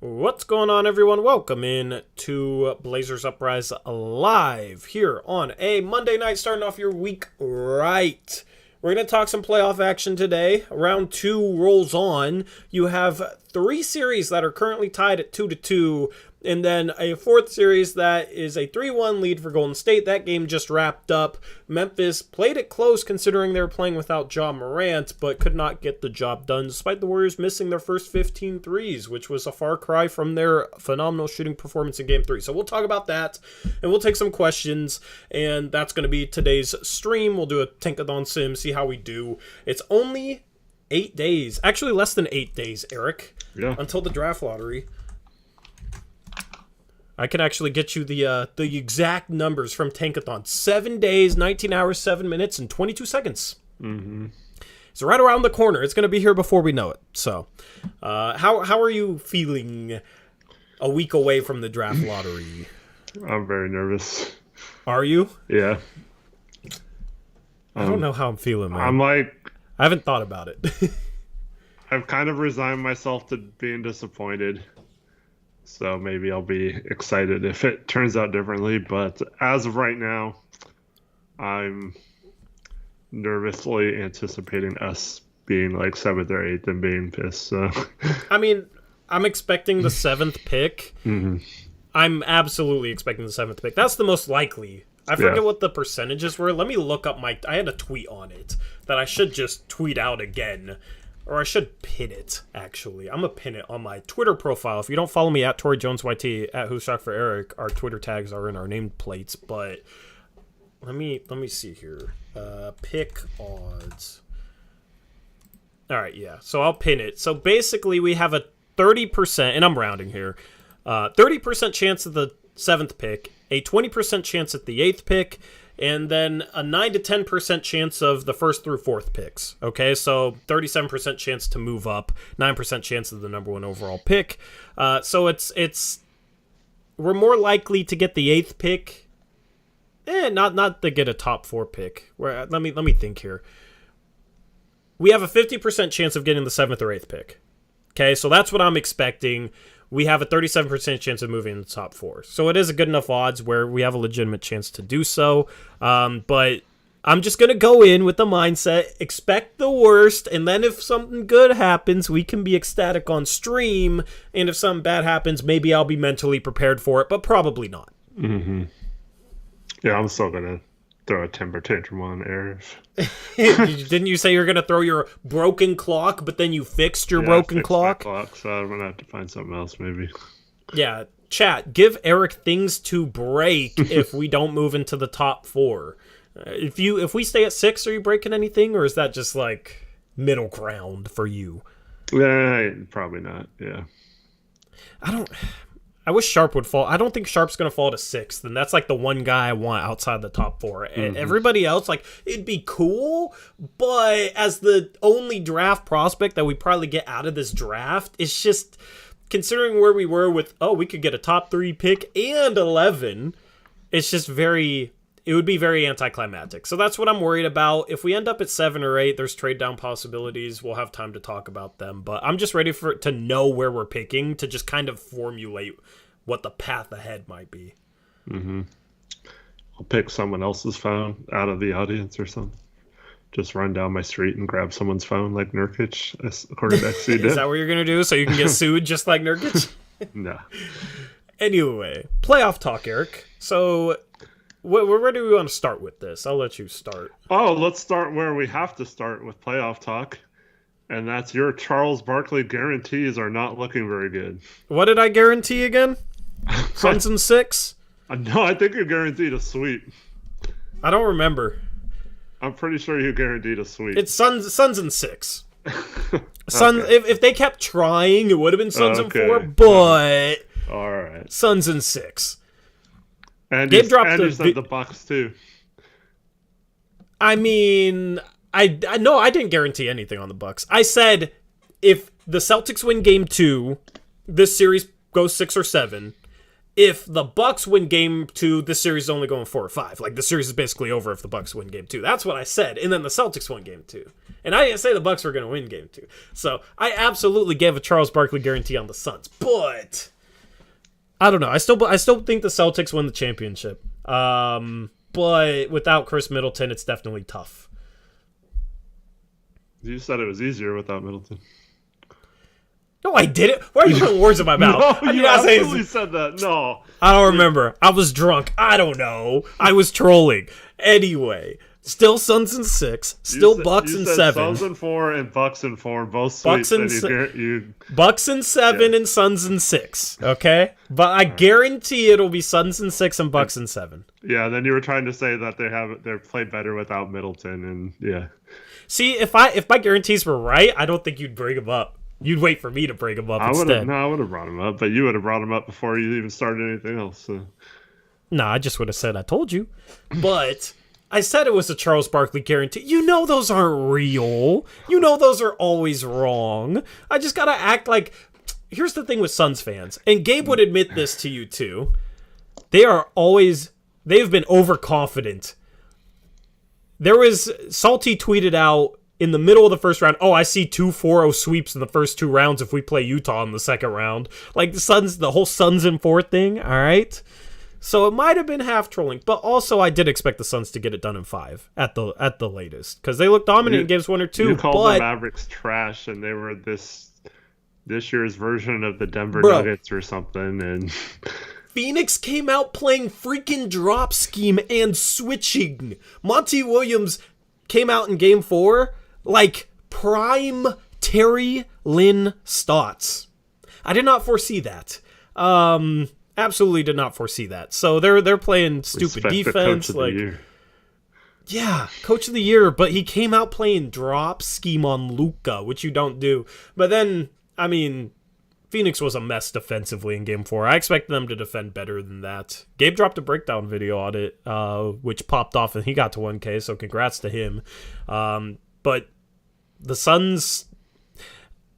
What's going on, everyone? Welcome in to Blazers Uprise Live here on a Monday night, starting off your week right. We're going to talk some playoff action today. Round 2 rolls on. You have 3 series that are currently tied at 2-2, and then a 4th series that is a 3-1 lead for Golden State. That game just wrapped up. Memphis played it close considering they were playing without Ja Morant, but could not get the job done despite the Warriors missing their first 15 threes, which was a far cry from their phenomenal shooting performance in Game 3. So we'll talk about that, and we'll take some questions, and that's going to be today's stream. We'll do a Tankathon sim, see how we do. It's only 8 days, actually less than 8 days, Eric, until the draft lottery. I can actually get you the exact numbers from Tankathon. 7 days, 19 hours, 7 minutes, and 22 seconds. Mm-hmm. It's right around the corner. It's going to be here before we know it. So, how are you feeling a week away from the draft lottery? I'm very nervous. Are you? Yeah. I don't know how I'm feeling, man. I'm like... I haven't thought about it. I've kind of resigned myself to being disappointed. So maybe I'll be excited if it turns out differently. But as of right now, I'm nervously anticipating us being like 7th or 8th and being pissed. So. I mean, I'm expecting the 7th pick. Mm-hmm. I'm absolutely expecting the 7th pick. That's the most likely. I forget what the percentages were. Let me look up I had a tweet on it that I should just tweet out again. Or I should pin it, actually. I'm going to pin it on my Twitter profile. If you don't follow me at ToryJonesYT, at Who's Shocked for Eric, our Twitter tags are in our nameplates. But let me see here. Pick odds. All right, yeah. So I'll pin it. So basically we have a 30%, and I'm rounding here, 30% chance of the 7th pick, a 20% chance at the 8th pick, and then a 9 to 10% chance of the 1st through 4th picks. Okay, so 37% chance to move up, 9% chance of the number 1 overall pick. So it's we're more likely to get the 8th pick. Not to get a top 4 pick. Let me think here. We have a 50% chance of getting the 7th or 8th pick. Okay, so that's what I'm expecting. We have a 37% chance of moving in the top 4. So it is a good enough odds where we have a legitimate chance to do so. But I'm just going to go in with the mindset, expect the worst, and then if something good happens, we can be ecstatic on stream. And if something bad happens, maybe I'll be mentally prepared for it, but probably not. Mm-hmm. Yeah, I'm still going to throw a temper tantrum on air. Didn't you say you're going to throw your broken clock, but then you fixed your broken clock? So I'm going to have to find something else, maybe. Yeah, chat, give Eric things to break if we don't move into the top 4. If we stay at 6, are you breaking anything, or is that just like middle ground for you? Yeah, probably not, yeah. I wish Sharp would fall. I don't think Sharp's going to fall to 6th, and that's like the one guy I want outside the top 4. And everybody else, like, it'd be cool, but as the only draft prospect that we probably get out of this draft, it's just, considering where we were with, we could get a top 3 pick and 11, it's just it would be very anticlimactic. So that's what I'm worried about. If we end up at 7 or 8, there's trade down possibilities. We'll have time to talk about them. But I'm just ready to know where we're picking, to just kind of formulate what the path ahead might be. Mm-hmm. I'll pick someone else's phone out of the audience or something. Just run down my street and grab someone's phone like Nurkic, according to XC did. Is that what you're going to do so you can get sued just like Nurkic? No. Anyway, playoff talk, Eric. So where do we want to start with this? I'll let you start. Oh, let's start where we have to start with playoff talk. And that's your Charles Barkley guarantees are not looking very good. What did I guarantee again? Suns in 6? No, I think you guaranteed a sweep. I don't remember. I'm pretty sure you guaranteed a sweep. It's Suns in 6. Suns. Okay. If they kept trying, it would have been Suns in 4. But all right, Suns in 6. And Gabe dropped the Bucks too. I mean, I didn't guarantee anything on the Bucks. I said if the Celtics win Game 2, this series goes 6 or 7. if the Bucks win game 2, this series is only going 4-5. Like, the series is basically over if the Bucks win game 2. That's what I said. And then the Celtics won game 2. And I didn't say the Bucks were going to win game 2. So I absolutely gave a Charles Barkley guarantee on the Suns. But I don't know. I still think the Celtics win the championship. But without Chris Middleton, it's definitely tough. You said it was easier without Middleton. No, I didn't. Why are you putting words in my mouth? No, you absolutely said that. No. I don't remember. I was drunk. I don't know. I was trolling. Anyway, still Suns in 6. Still Bucks in 7. Suns in 4 and Bucks in 4. Both sweeps. Bucks in 7 and Suns in 6. Okay? But I guarantee it'll be Suns in 6 and Bucks in 7. Yeah, then you were trying to say that they played better without Middleton, and yeah. See, if my guarantees were right, I don't think you'd bring them up. You'd wait for me to bring him up instead. I would have brought him up, but you would have brought him up before you even started anything else. So. Nah, I just would have said I told you. But I said it was a Charles Barkley guarantee. You know those aren't real. You know those are always wrong. I just gotta act like... Here's the thing with Suns fans, and Gabe would admit this to you too. They've been overconfident. Salty tweeted out in the middle of the first round, I see 2 4-0 sweeps in the first 2 rounds if we play Utah in the second round. Like, the whole Suns in 4 thing, all right? So it might have been half trolling, but also I did expect the Suns to get it done in 5 at the latest, because they looked dominant in games 1 or 2. You called the Mavericks trash, and they were this year's version of the Denver Nuggets or something, and... Phoenix came out playing freaking drop scheme and switching. Monty Williams came out in game 4 like prime Terry Lynn Stotts. I did not foresee that. Absolutely did not foresee that. So they're playing stupid defense. Yeah, coach of the year, but he came out playing drop scheme on Luka, which you don't do. But then, I mean, Phoenix was a mess defensively in game 4. I expected them to defend better than that. Gabe dropped a breakdown video on it, which popped off, and he got to 1K, so congrats to him. But the Suns,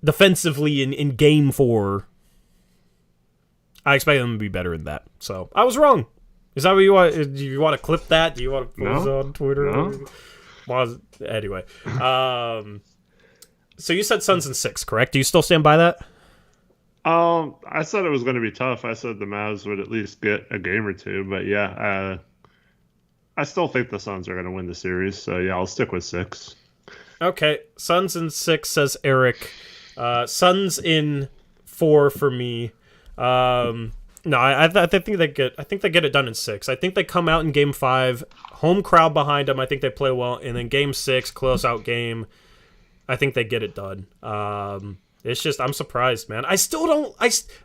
defensively in game 4, I expect them to be better than that. So I was wrong. Is that what you want? Do you want to clip that? Do you want to post it on Twitter? No. Well, anyway. So you said Suns in 6, correct? Do you still stand by that? I said it was going to be tough. I said the Mavs would at least get a game or 2, but yeah, I still think the Suns are going to win the series. So yeah, I'll stick with 6. Okay, Suns in 6, says Eric. Suns in 4 for me. No, I think they get it done in 6. I think they come out in game 5, home crowd behind them. I think they play well, and then game 6, close out game. I think they get it done. It's just, I'm surprised, man.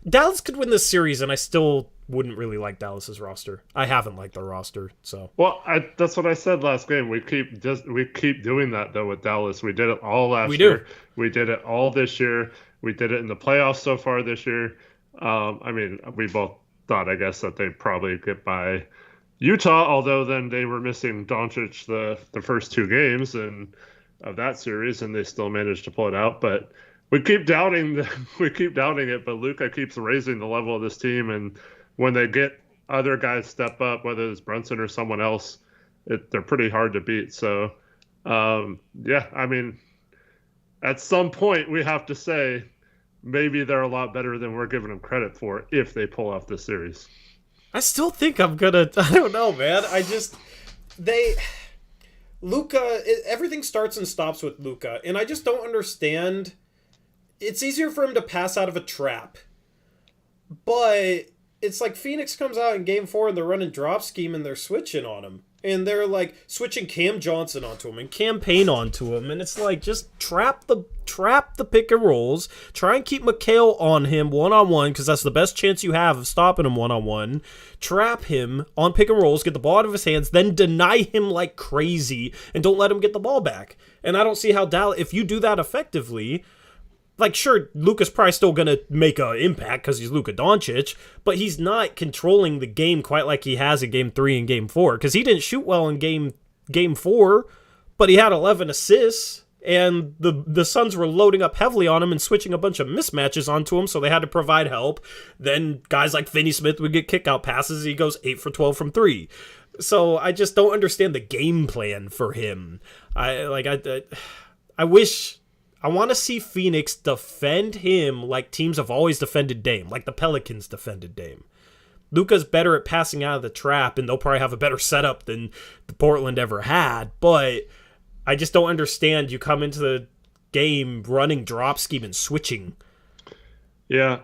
Dallas could win this series, and I still wouldn't really like Dallas's roster. I haven't liked their roster, so. Well, that's what I said last game. We keep doing that though with Dallas. We did it all last year. We did it all this year. We did it in the playoffs so far this year. I mean, we both thought, I guess, that they'd probably get by Utah, although then they were missing Doncic the first 2 games of that series, and they still managed to pull it out. But we keep doubting it, but Luka keeps raising the level of this team, and when they get other guys step up, whether it's Brunson or someone else, they're pretty hard to beat. So, yeah, I mean, at some point we have to say maybe they're a lot better than we're giving them credit for if they pull off this series. I still think I don't know, man. Luka, everything starts and stops with Luka, and I just don't understand. It's easier for him to pass out of a trap, but it's like Phoenix comes out in game 4 and they're running drop scheme and they're switching on him. And they're like switching Cam Johnson onto him and Cam Payne onto him. And it's like, just trap the pick and rolls. Try and keep Mikal on him one-on-one, because that's the best chance you have of stopping him one-on-one. Trap him on pick and rolls, get the ball out of his hands, then deny him like crazy and don't let him get the ball back. And I don't see how Dallas, if you do that effectively, like, sure, Luka's probably still going to make an impact because he's Luka Doncic, but he's not controlling the game quite like he has in Game 3 and Game 4, because he didn't shoot well in Game 4, but he had 11 assists, and the Suns were loading up heavily on him and switching a bunch of mismatches onto him, so they had to provide help. Then guys like Finney Smith would get kick out passes. He goes 8 for 12 from 3. So I just don't understand the game plan for him. I want to see Phoenix defend him like teams have always defended Dame, like the Pelicans defended Dame. Luka's better at passing out of the trap, and they'll probably have a better setup than the Portland ever had, but I just don't understand you come into the game running drop scheme and switching. Yeah,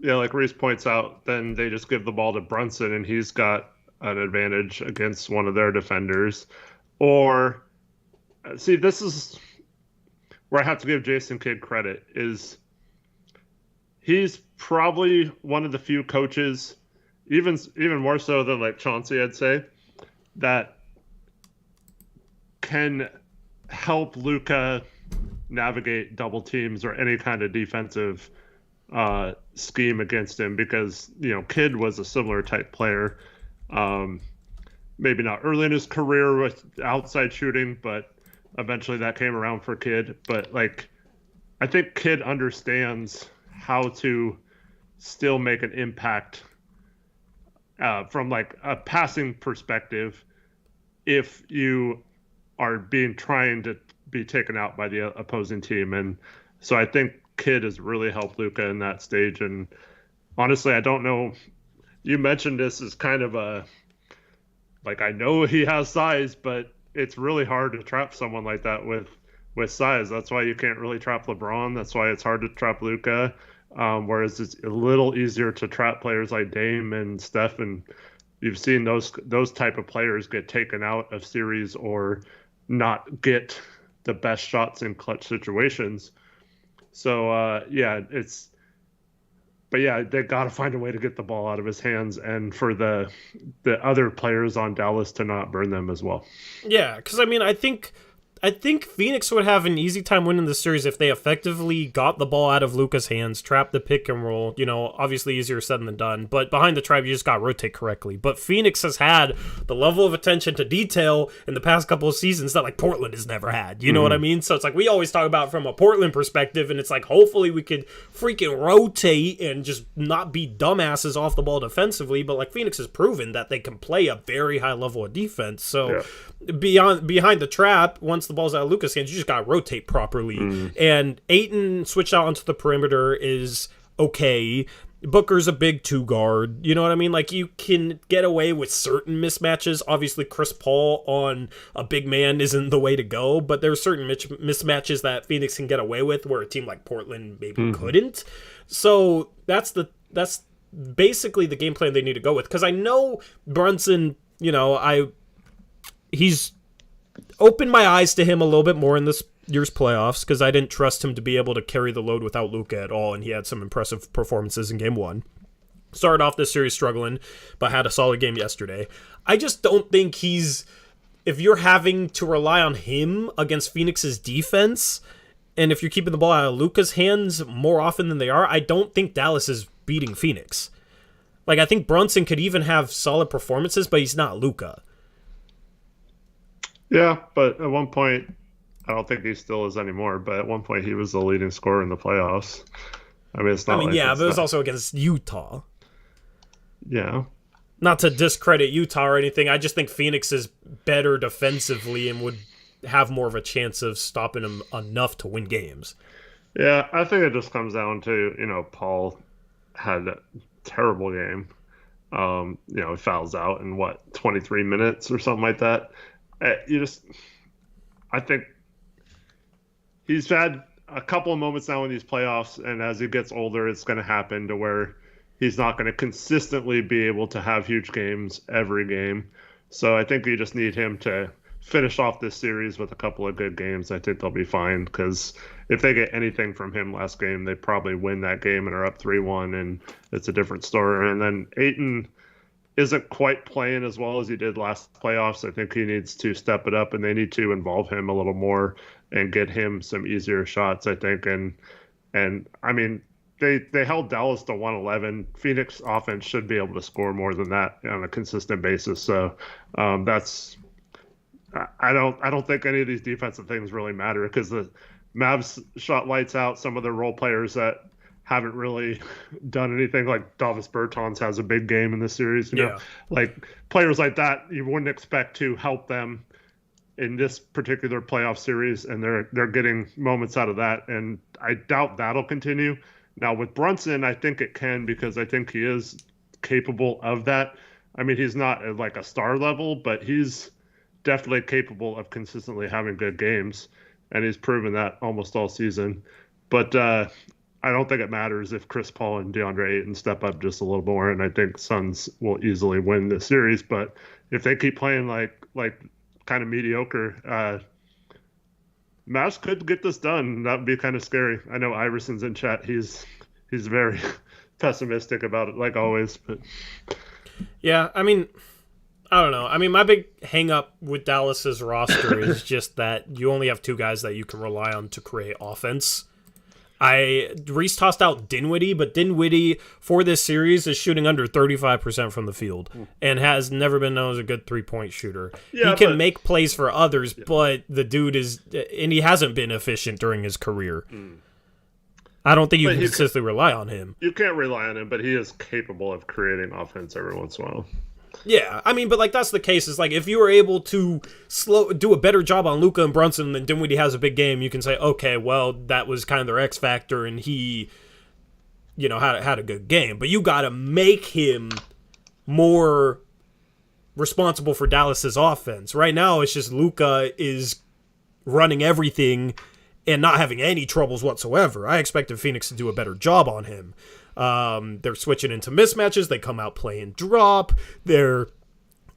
like Reese points out, then they just give the ball to Brunson, and he's got an advantage against one of their defenders. Or, see, this is where I have to give Jason Kidd credit, is he's probably one of the few coaches, even more so than like Chauncey, I'd say, that can help Luka navigate double teams or any kind of defensive scheme against him, because Kidd was a similar type player. Maybe not early in his career with outside shooting, but eventually that came around for Kidd. But I think Kidd understands how to still make an impact from a passing perspective if you are trying to be taken out by the opposing team. And so I think Kidd has really helped Luka in that stage. And honestly, I don't know. You mentioned this as kind of I know he has size, but it's really hard to trap someone like that with size. That's why you can't really trap LeBron. That's why it's hard to trap Luka. Whereas it's a little easier to trap players like Dame and Steph, and you've seen those type of players get taken out of series or not get the best shots in clutch situations. So they got to find a way to get the ball out of his hands, and for the other players on Dallas to not burn them as well. Yeah, because I think Phoenix would have an easy time winning the series if they effectively got the ball out of Luka's hands, trapped the pick and roll. Obviously easier said than done, but behind the tribe, you just got to rotate correctly. But Phoenix has had the level of attention to detail in the past couple of seasons that Portland has never had. You know what I mean? So it's we always talk about from a Portland perspective, and it's hopefully we could freaking rotate and just not be dumbasses off the ball defensively. But Phoenix has proven that they can play a very high level of defense. So behind the trap, once the ball's out of Luka's hands, you just got to rotate properly. And Ayton switched out onto the perimeter is okay. Booker's a big 2 guard. You know what I mean? You can get away with certain mismatches. Obviously, Chris Paul on a big man isn't the way to go, but there are certain mismatches that Phoenix can get away with where a team like Portland maybe couldn't. So that's basically the game plan they need to go with. Because I know Brunson, he's opened my eyes to him a little bit more in this year's playoffs, because I didn't trust him to be able to carry the load without Luka at all, and he had some impressive performances in game 1. Started off this series struggling, but had a solid game yesterday. I just don't think if you're having to rely on him against Phoenix's defense, and if you're keeping the ball out of Luka's hands more often than they are, I don't think Dallas is beating Phoenix. I think Brunson could even have solid performances, but he's not Luka. Yeah, but at one point, I don't think he still is anymore, but at one point he was the leading scorer in the playoffs. It's not but it was also against Utah. Yeah. Not to discredit Utah or anything, I just think Phoenix is better defensively and would have more of a chance of stopping him enough to win games. Yeah, I think it just comes down to, Paul had a terrible game. He fouls out in 23 minutes or something like that. I think he's had a couple of moments now in these playoffs, and as he gets older, it's going to happen to where he's not going to consistently be able to have huge games every game. So I think you just need him to finish off this series with a couple of good games. I think they'll be fine, because if they get anything from him last game, they probably win that game and are up 3-1, and it's a different story. And then Ayton isn't quite playing as well as he did last playoffs. I think he needs to step it up, and they need to involve him a little more and get him some easier shots, I think. And they held Dallas to 111. Phoenix offense should be able to score more than that on a consistent basis. So that's I don't think any of these defensive things really matter because the Mavs shot lights out. Some of their role players that haven't really done anything, like Davis Bertans has a big game in this series. You know, like players like that you wouldn't expect to help them in this particular playoff series, and they're getting moments out of that. And I doubt that'll continue. Now with Brunson, I think it can because I think he is capable of that. I mean, he's not at like a star level, but he's definitely capable of consistently having good games, and he's proven that almost all season. But I don't think it matters if Chris Paul and DeAndre Ayton step up just a little more, and I think Suns will easily win this series. But if they keep playing like kind of mediocre, Mavs could get this done. That would be kind of scary. I know Iverson's in chat. He's very pessimistic about it, like always. But yeah, I mean, I don't know. I mean, my big hang up with Dallas's roster is just that you only have two guys that you can rely on to create offense. Reese tossed out Dinwiddie, but Dinwiddie for this series is shooting under 35% from the field and has never been known as a good 3-point shooter. Yeah, he can make plays for others, but the dude and he hasn't been efficient during his career. I don't think you can consistently rely on him. You can't rely on him, but he is capable of creating offense every once in a while. Yeah, I mean, but like that's the case. Is like if you were able to do a better job on Luka and Brunson than Dinwiddie has a big game, you can say, okay, well, that was kind of their X factor, and he, had a good game. But you got to make him more responsible for Dallas's offense. Right now, it's just Luka is running everything and not having any troubles whatsoever. I expected Phoenix to do a better job on him. They're switching into mismatches. They come out playing drop. They're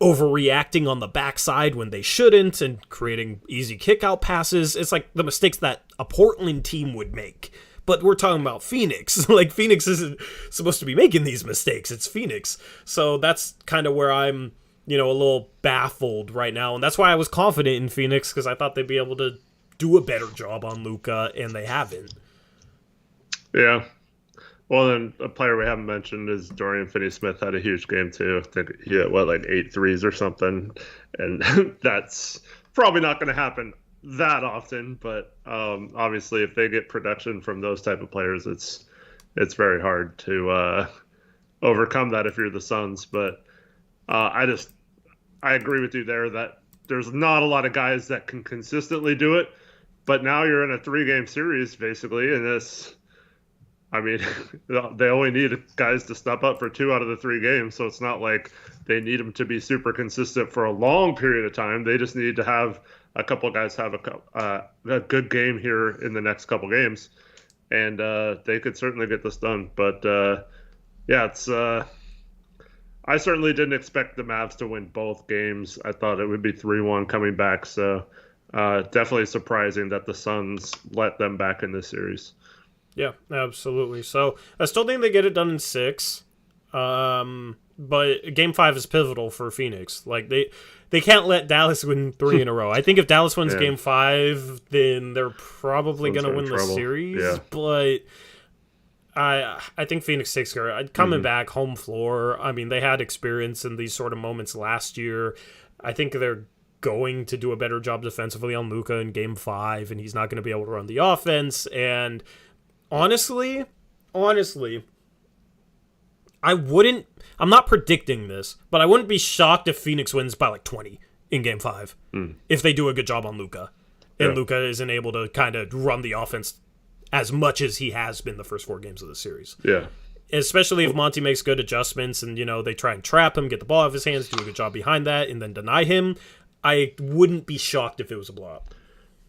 overreacting on the backside when they shouldn't and creating easy kick-out passes. It's like the mistakes that a Portland team would make. But we're talking about Phoenix. Like, Phoenix isn't supposed to be making these mistakes. It's Phoenix. So that's kind of where I'm, a little baffled right now. And that's why I was confident in Phoenix, because I thought they'd be able to do a better job on Luka, and they haven't. Yeah. Well, then a player we haven't mentioned is Dorian Finney-Smith had a huge game too. I think he hit, like 8 threes or something. And that's probably not going to happen that often. But obviously, if they get production from those type of players, it's very hard to overcome that if you're the Suns. But I agree with you there that there's not a lot of guys that can consistently do it. But now you're in a 3-game series, basically, and this... I mean, they only need guys to step up for 2 out of the 3 games, so it's not like they need them to be super consistent for a long period of time. They just need to have a couple of guys have a good game here in the next couple games, and they could certainly get this done. But, it's I certainly didn't expect the Mavs to win both games. I thought it would be 3-1 coming back, so definitely surprising that the Suns let them back in this series. Yeah, absolutely. So I still think they get it done in 6, but Game 5 is pivotal for Phoenix. Like they can't let Dallas win 3 in a row. I think if Dallas wins Game 5, then they're probably going to win the series. Yeah. But I think Phoenix takes care. Coming back home floor. I mean, they had experience in these sort of moments last year. I think they're going to do a better job defensively on Luka in Game 5, and he's not going to be able to run the offense. And Honestly, I'm not predicting this, but I wouldn't be shocked if Phoenix wins by like 20 in Game 5 if they do a good job on Luka. And Luka isn't able to kind of run the offense as much as he has been the first 4 games of the series. Yeah. Especially if Monty makes good adjustments and, they try and trap him, get the ball out of his hands, do a good job behind that, and then deny him. I wouldn't be shocked if it was a blowout.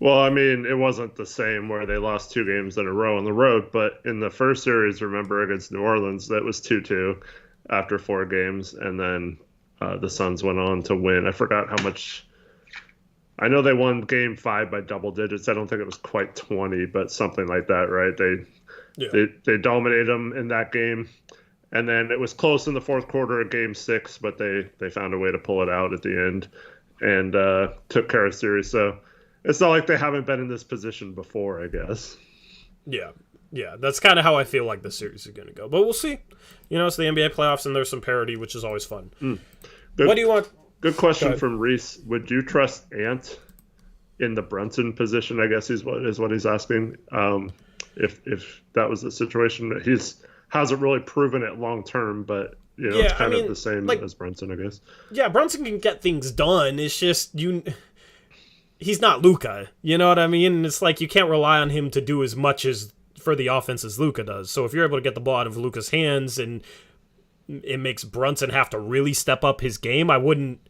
Well, I mean, it wasn't the same where they lost 2 games in a row on the road, but in the first series, remember, against New Orleans, that was 2-2 after 4 games, and then the Suns went on to win. I forgot how much. I know they won Game 5 by double digits. I don't think it was quite 20, but something like that, right? They dominated them in that game, and then it was close in the fourth quarter of Game 6, but they found a way to pull it out at the end and took care of the series. So it's not like they haven't been in this position before, I guess. Yeah, that's kind of how I feel like this series is going to go. But we'll see. It's the NBA playoffs, and there's some parity, which is always fun. What do you want? Good question from Reese. Would you trust Ant in the Brunson position? I guess is what he's asking. If that was the situation, hasn't really proven it long term, but it's kind of the same as Brunson, I guess. Yeah, Brunson can get things done. It's just he's not Luka. You know what I mean? It's like you can't rely on him to do as much as for the offense as Luka does. So if you're able to get the ball out of Luka's hands and it makes Brunson have to really step up his game, I wouldn't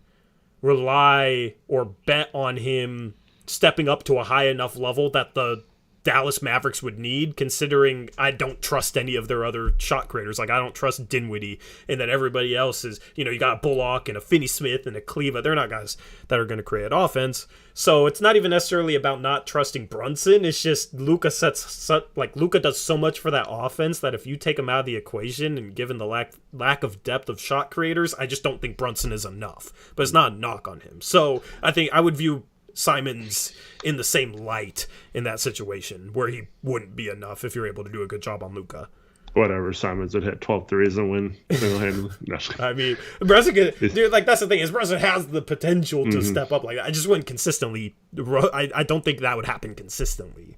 rely or bet on him stepping up to a high enough level that the Dallas Mavericks would need, considering I don't trust any of their other shot creators. Like, I don't trust Dinwiddie, and then everybody else is, you got a Bullock and a Finney-Smith and a Kleba. They're not guys that are going to create offense. So it's not even necessarily about not trusting Brunson. It's just Luka does so much for that offense that if you take him out of the equation, and given the lack of depth of shot creators, I just don't think Brunson is enough. But it's not a knock on him. So I think I would view Simons in the same light in that situation, where he wouldn't be enough if you're able to do a good job on Luka. Whatever, Simons would hit 12 threes and win single-handedly. No. I mean, Brunson could, dude, that's the thing, is Brunson has the potential to step up like that. I just wouldn't consistently. I don't think that would happen consistently.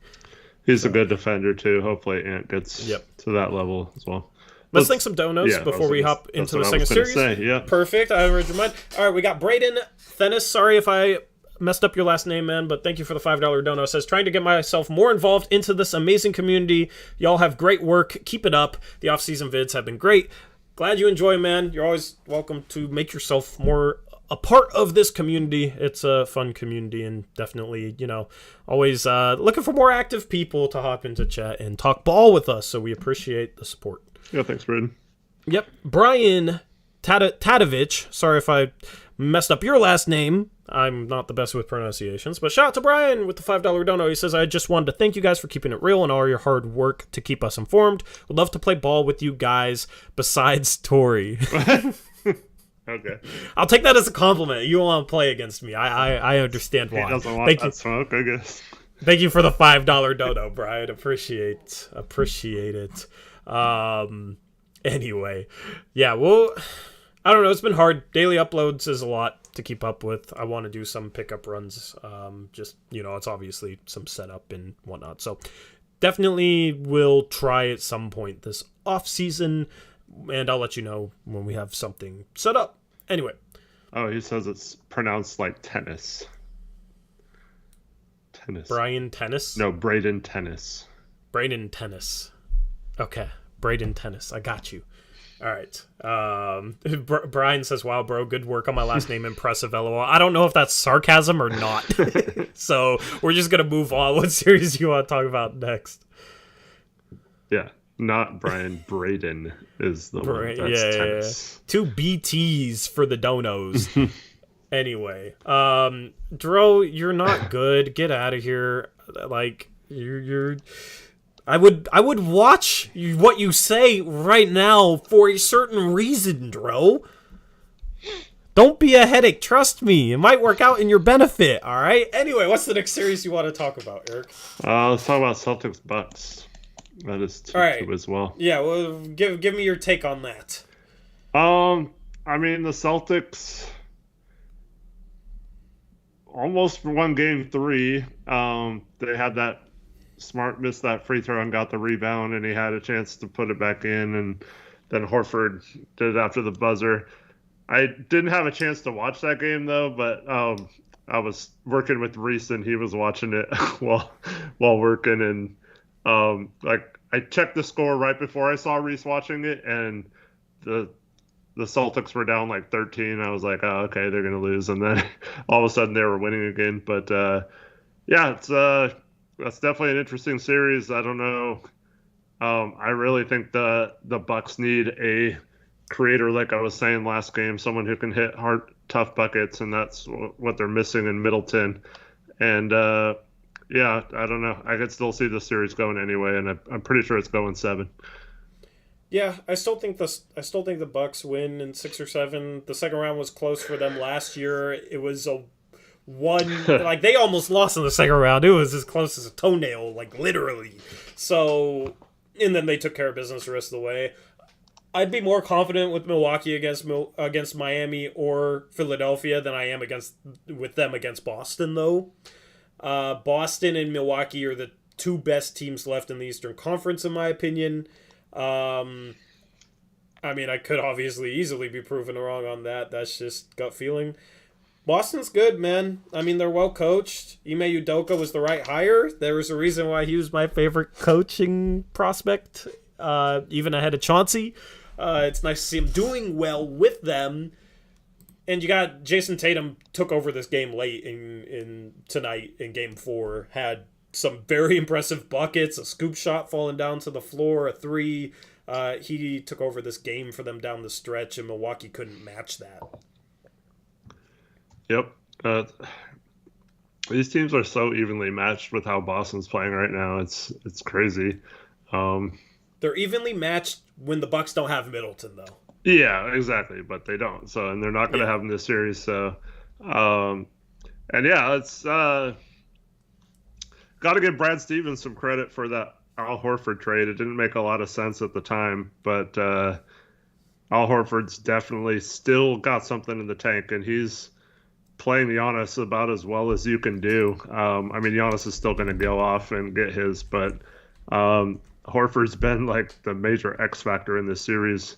He's a good defender too. Hopefully Ant gets to that level as well. Let's think some donos before we hop into the second series. Perfect. I read your mind. All right, we got Braden Thenis. Sorry if I messed up your last name, man, but thank you for the $5 dono. Says, trying to get myself more involved into this amazing community. Y'all have great work. Keep it up. The off-season vids have been great. Glad you enjoy, man. You're always welcome to make yourself more a part of this community. It's a fun community, and definitely, always looking for more active people to hop into chat and talk ball with us, so we appreciate the support. Yeah, thanks, Braden. Yep. Brian Tadovich. Sorry if I messed up your last name. I'm not the best with pronunciations, but shout out to Brian with the $5 dono. He says, I just wanted to thank you guys for keeping it real and all your hard work to keep us informed. Would love to play ball with you guys besides Tori. Okay. I'll take that as a compliment. You want to play against me. I understand why. He doesn't want that smoke, I guess. Thank you for the $5 dono, Brian. Appreciate it. Anyway. Yeah, well, I don't know. It's been hard. Daily uploads is a lot to keep up with. I want to do some pickup runs. It's obviously some setup and whatnot. So definitely will try at some point this off season, and I'll let you know when we have something set up. Anyway. Oh, he says it's pronounced like tennis. Brian Tennis? No, Braden Tennis. Braden Tennis. Okay. Braden Tennis. I got you. All right. Brian says, wow, bro, good work on my last name. Impressive, LOL. I don't know if that's sarcasm or not. So we're just going to move on. What series do you want to talk about next? Yeah. Not Brian. Braden is the one. That's tennis. 2 BTs for the donos. Anyway. Dro, you're not good. Get out of here. Like, you're... I would watch what you say right now for a certain reason, Dro. Don't be a headache. Trust me. It might work out in your benefit, all right? Anyway, what's the next series you want to talk about, Eric? Let's talk about Celtics Bucks. That is two as well. Yeah, well, give me your take on that. I mean, the Celtics almost won Game 3. They had that Smart missed that free throw and got the rebound, and he had a chance to put it back in, and then Horford did it after the buzzer. I didn't have a chance to watch that game, though, but I was working with Reese, and he was watching it while working, and I checked the score right before I saw Reese watching it, and the Celtics were down like 13. I was like, oh, okay, they're going to lose, and then all of a sudden they were winning again. But, it's that's definitely an interesting series. I don't know. I really think the Bucks need a creator, like I was saying last game, someone who can hit hard, tough buckets, and that's what they're missing in Middleton. And I don't know. I could still see the series going anyway, and I'm pretty sure it's going 7. Yeah, I still think the Bucks win in 6 or 7. The second round was close for them last year. It was a like they almost lost in the second round. It was as close as a toenail, like literally. So, and then they took care of business the rest of the way. I'd be more confident with Milwaukee against Miami or Philadelphia than I am with them against Boston, though. Boston and Milwaukee are the two best teams left in the Eastern Conference, in my opinion. I mean, I could obviously easily be proven wrong on that. That's just gut feeling. Boston's good, man. I mean, they're well coached. Ime Udoka was the right hire. There was a reason why he was my favorite coaching prospect, even ahead of Chauncey. It's nice to see him doing well with them. And you got Jason Tatum took over this game late in tonight in Game 4. Had some very impressive buckets, a scoop shot falling down to the floor, a three. He took over this game for them down the stretch, and Milwaukee couldn't match that. Yep. These teams are so evenly matched with how Boston's playing right now. It's crazy. They're evenly matched when the Bucks don't have Middleton, though. Yeah, exactly. But they don't. So, and they're not going to have him this series. So, and yeah, it's got to give Brad Stevens some credit for that Al Horford trade. It didn't make a lot of sense at the time, but Al Horford's definitely still got something in the tank, and he's playing Giannis about as well as you can do. I mean, Giannis is still going to go off and get his, but Horford's been like the major X factor in this series,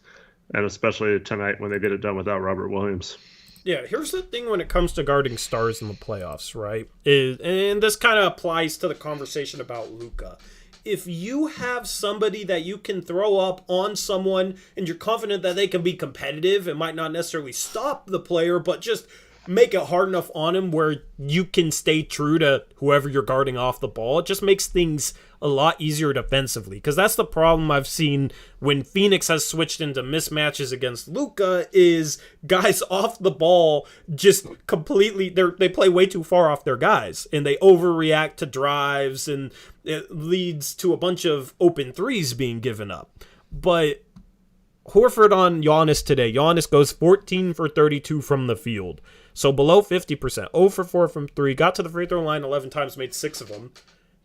and especially tonight when they get it done without Robert Williams. Yeah, here's the thing when it comes to guarding stars in the playoffs, right? And this kind of applies to the conversation about Luka. If you have somebody that you can throw up on someone and you're confident that they can be competitive, it might not necessarily stop the player, but just make it hard enough on him where you can stay true to whoever you're guarding off the ball. It just makes things a lot easier defensively, because that's the problem I've seen when Phoenix has switched into mismatches against Luka is guys off the ball just completely they play way too far off their guys and they overreact to drives, and it leads to a bunch of open threes being given up. But Horford on Giannis today. Giannis goes 14 for 32 from the field. So below 50%. 0 for 4 from 3. Got to the free throw line 11 times, made 6 of them.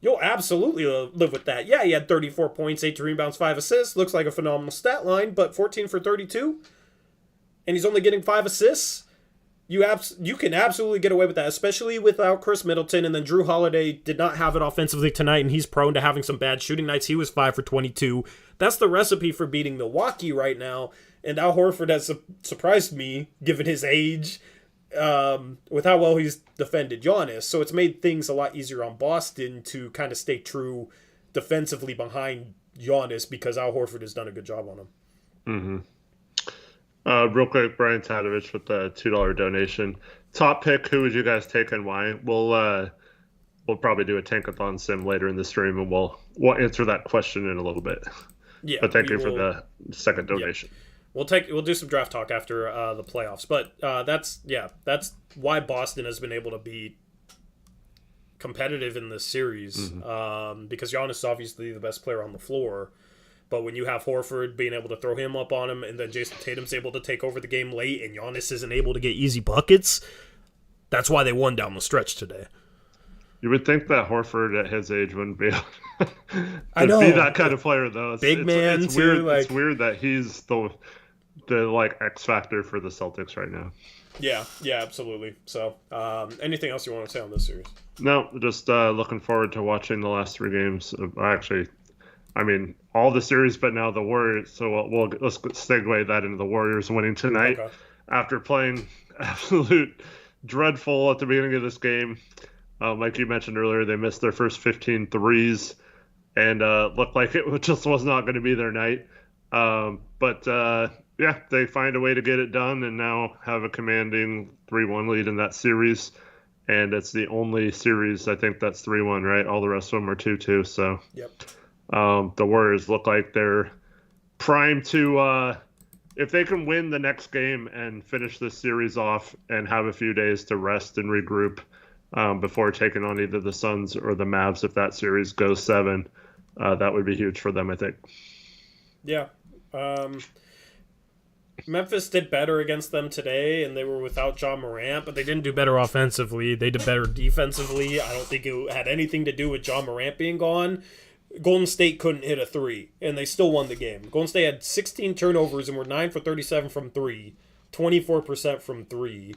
You'll absolutely live with that. Yeah, he had 34 points, 8 rebounds, 5 assists. Looks like a phenomenal stat line, but 14 for 32? And he's only getting 5 assists? You can absolutely get away with that, especially without Chris Middleton. And then Drew Holiday did not have it offensively tonight, and he's prone to having some bad shooting nights. He was 5 for 22. That's the recipe for beating Milwaukee right now. And Al Horford has surprised me, given his age, with how well he's defended Giannis. So it's made things a lot easier on Boston to kind of stay true defensively behind Giannis, because Al Horford has done a good job on him. Mm-hmm. Real quick, Brian Tadovich with the $2 donation. Top pick, who would you guys take and why? We'll probably do a Tankathon sim later in the stream, and we'll answer that question in a little bit. Yeah, but thank you for the second donation. Yeah. We'll do some draft talk after the playoffs, but that's why Boston has been able to be competitive in this series, because Giannis is obviously the best player on the floor. But when you have Horford being able to throw him up on him, and then Jason Tatum's able to take over the game late, and Giannis isn't able to get easy buckets, that's why they won down the stretch today. You would think that Horford at his age wouldn't be able to be that kind of player, though. It's weird. It's weird that he's the like X factor for the Celtics right now. Yeah, absolutely. So, anything else you want to say on this series? No, just looking forward to watching the last 3 games. All the series, but now the Warriors. So let's segue that into the Warriors winning tonight after playing absolute dreadful at the beginning of this game. Like you mentioned earlier, they missed their first 15 threes and looked like it just was not going to be their night. But they find a way to get it done and now have a commanding 3-1 lead in that series. And it's the only series, I think, that's 3-1, right? All the rest of them are 2-2. So yep. The Warriors look like they're primed to, if they can win the next game and finish this series off and have a few days to rest and regroup before taking on either the Suns or the Mavs, if that series goes 7, that would be huge for them, I think. Yeah. Memphis did better against them today, and they were without Ja Morant, but they didn't do better offensively. They did better defensively. I don't think it had anything to do with Ja Morant being gone. Golden State couldn't hit a three, and they still won the game. Golden State had 16 turnovers and were 9 for 37 from three, 24% from three.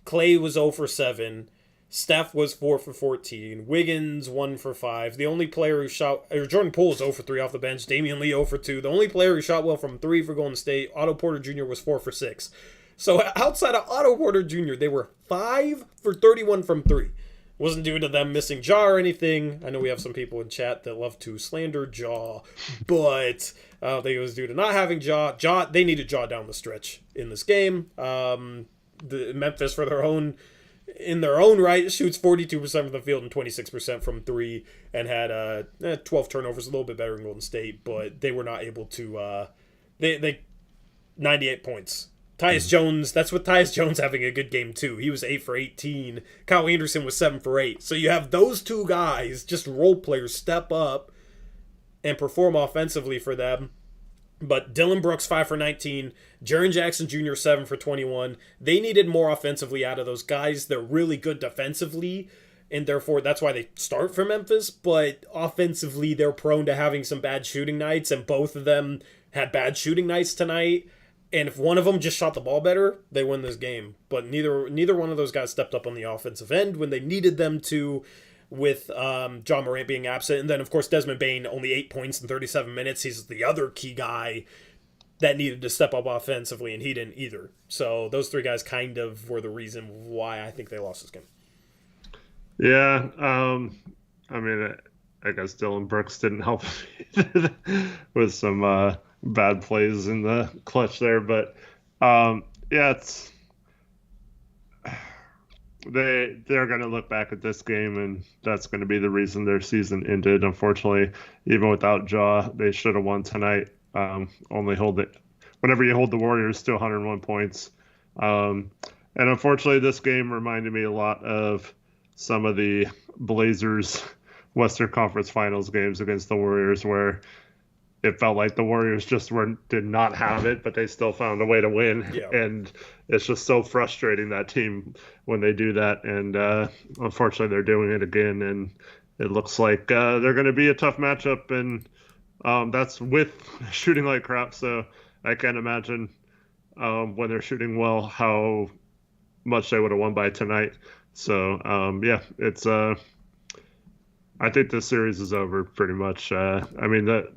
Clay was 0 for 7. Steph was 4 for 14. Wiggins 1 for 5. The only player who shot, or Jordan Poole was 0 for 3 off the bench. Damian Lee 0 for 2. The only player who shot well from 3 for Golden State, Otto Porter Jr. was 4 for 6. So outside of Otto Porter Jr., they were 5 for 31 from 3. Wasn't due to them missing Ja or anything. I know we have some people in chat that love to slander Ja, but I don't think it was due to not having Ja. They needed Ja down the stretch in this game. The Memphis, in their own right, shoots 42% from the field and 26% from three, and had 12 turnovers, a little bit better than Golden State, but they were not able to. They 98 points. Tyus Jones, that's with Tyus Jones having a good game too. He was 8 for 18. Kyle Anderson was 7 for 8. So you have those two guys, just role players, step up and perform offensively for them. But Dillon Brooks 5 for 19, Jaren Jackson Jr. 7 for 21. They needed more offensively out of those guys. They're really good defensively, and therefore that's why they start for Memphis. But offensively, they're prone to having some bad shooting nights, and both of them had bad shooting nights tonight. And if one of them just shot the ball better, they win this game. But neither one of those guys stepped up on the offensive end when they needed them to, with John Morant being absent. And then, of course, Desmond Bane, only 8 points in 37 minutes. He's the other key guy that needed to step up offensively, and he didn't either. So those three guys kind of were the reason why I think they lost this game. Yeah, I mean, I guess Dillon Brooks didn't help with some bad plays in the clutch there, but yeah, they're going to look back at this game, and that's going to be the reason their season ended. Unfortunately, even without Ja, they should have won tonight. Whenever you hold the Warriors to 101 points, and unfortunately, this game reminded me a lot of some of the Blazers Western Conference Finals games against the Warriors, where it felt like the Warriors just did not have it, but they still found a way to win. Yeah. And it's just so frustrating, that team, when they do that. And unfortunately, they're doing it again. And it looks like they're going to be a tough matchup. And that's with shooting like crap. So I can't imagine when they're shooting well how much they would have won by tonight. So, yeah, it's I think this series is over pretty much. I mean,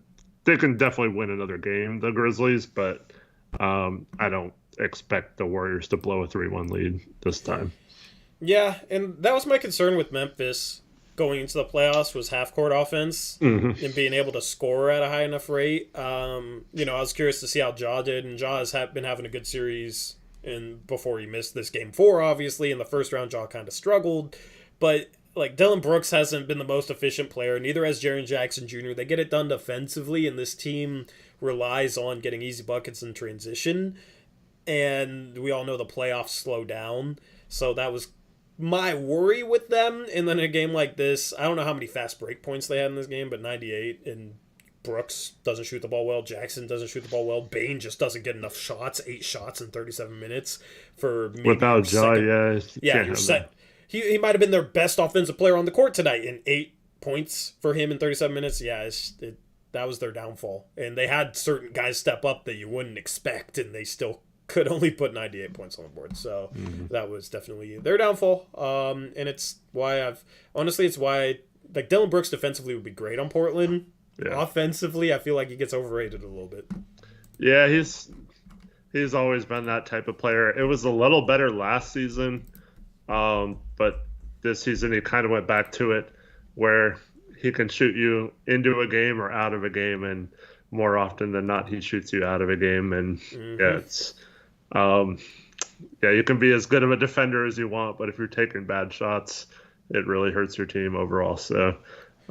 they can definitely win another game, the Grizzlies, but I don't expect the Warriors to blow a 3-1 lead this time. Yeah, and that was my concern with Memphis going into the playoffs, was half-court offense and being able to score at a high enough rate. I was curious to see how Ja did, and Ja has been having a good series before he missed this game 4, obviously. In the first round, Ja kind of struggled, but Dillon Brooks hasn't been the most efficient player. Neither has Jaren Jackson Jr. They get it done defensively, and this team relies on getting easy buckets in transition. And we all know the playoffs slow down. So that was my worry with them. And then in a game like this, I don't know how many fast break points they had in this game, but 98. And Brooks doesn't shoot the ball well. Jackson doesn't shoot the ball well. Bane just doesn't get enough shots. 8 shots in 37 minutes for maybe without Ja, you're set. He might have been their best offensive player on the court tonight, and 8 points for him in 37 minutes. Yeah, that was their downfall. And they had certain guys step up that you wouldn't expect, and they still could only put 98 points on the board. So that was definitely their downfall. And it's why Dillon Brooks defensively would be great on Portland. Yeah. Offensively, I feel like he gets overrated a little bit. Yeah, he's always been that type of player. It was a little better last season. But this season he kind of went back to it, where he can shoot you into a game or out of a game, and more often than not he shoots you out of a game. And yeah, it's you can be as good of a defender as you want, but if you're taking bad shots, it really hurts your team overall. So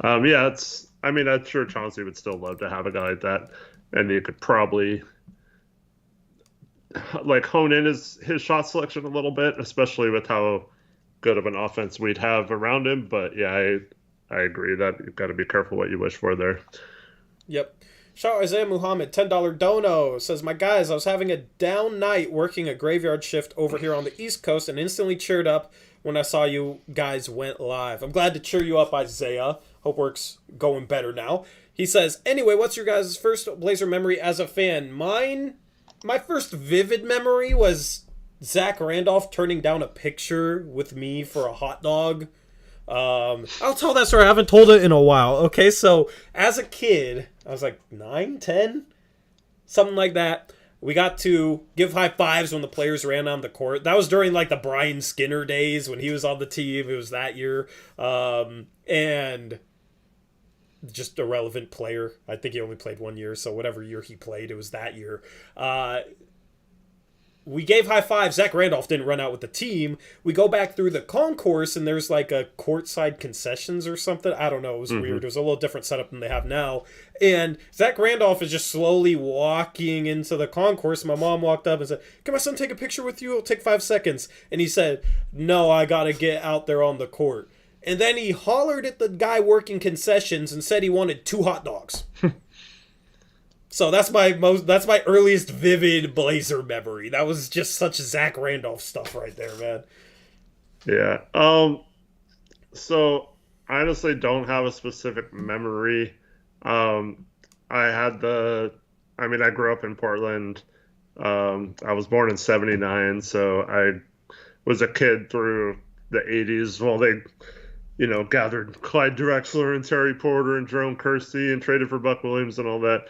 I'm sure Chauncey would still love to have a guy like that, and you could probably hone in his shot selection a little bit, especially with how good of an offense we'd have around him. But yeah, I agree that you've got to be careful what you wish for there. Yep. Shout out Isaiah Muhammad, $10 dono. Says, my guys, I was having a down night working a graveyard shift over here on the East Coast and instantly cheered up when I saw you guys went live. I'm glad to cheer you up, Isaiah. Hope work's going better now. He says, anyway, what's your guys' first Blazer memory as a fan? My first vivid memory was Zach Randolph turning down a picture with me for a hot dog. I'll tell that story. I haven't told it in a while. Okay, so as a kid, I was like 9, 10, something like that. We got to give high fives when the players ran on the court. That was during like the Brian Skinner days when he was on the team. It was that year. And just a relevant player. I think he only played 1 year, so whatever year he played, it was that year. We gave high fives. Zach Randolph didn't run out with the team. We go back through the concourse, and there's like a courtside concessions or something. I don't know. It was weird. It was a little different setup than they have now. And Zach Randolph is just slowly walking into the concourse. My mom walked up and said, can my son take a picture with you? It'll take 5 seconds. And he said, no, I got to get out there on the court. And then he hollered at the guy working concessions and said he wanted 2 hot dogs. So that's my earliest vivid Blazer memory. That was just such Zach Randolph stuff right there, man. Yeah. So I honestly don't have a specific memory. I grew up in Portland. I was born in 79, so I was a kid through the 80s while they, gathered Clyde Drexler and Terry Porter and Jerome Kersey and traded for Buck Williams and all that.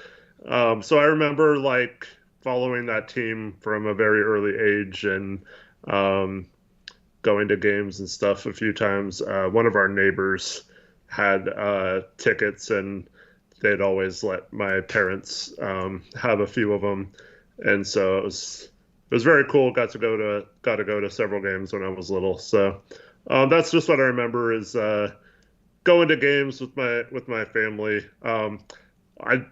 So I remember like following that team from a very early age and going to games and stuff a few times. One of our neighbors had tickets, and they'd always let my parents have a few of them, and so it was very cool. Got to go to several games when I was little. So that's just what I remember is going to games with my family.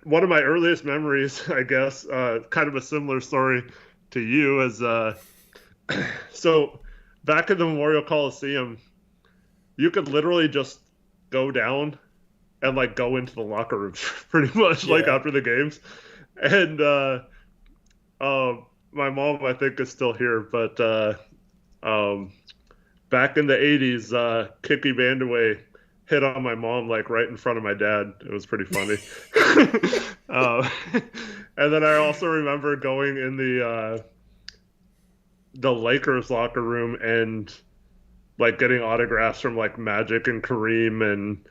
One of my earliest memories, I guess, kind of a similar story to you, is so back in the Memorial Coliseum, you could literally just go down and like go into the locker room pretty much like after the games. And my mom, I think, is still here, but back in the 80s, Kiki Vandeweghe hit on my mom like right in front of my dad. It was pretty funny. And then I also remember going in the Lakers locker room and like getting autographs from like Magic and Kareem and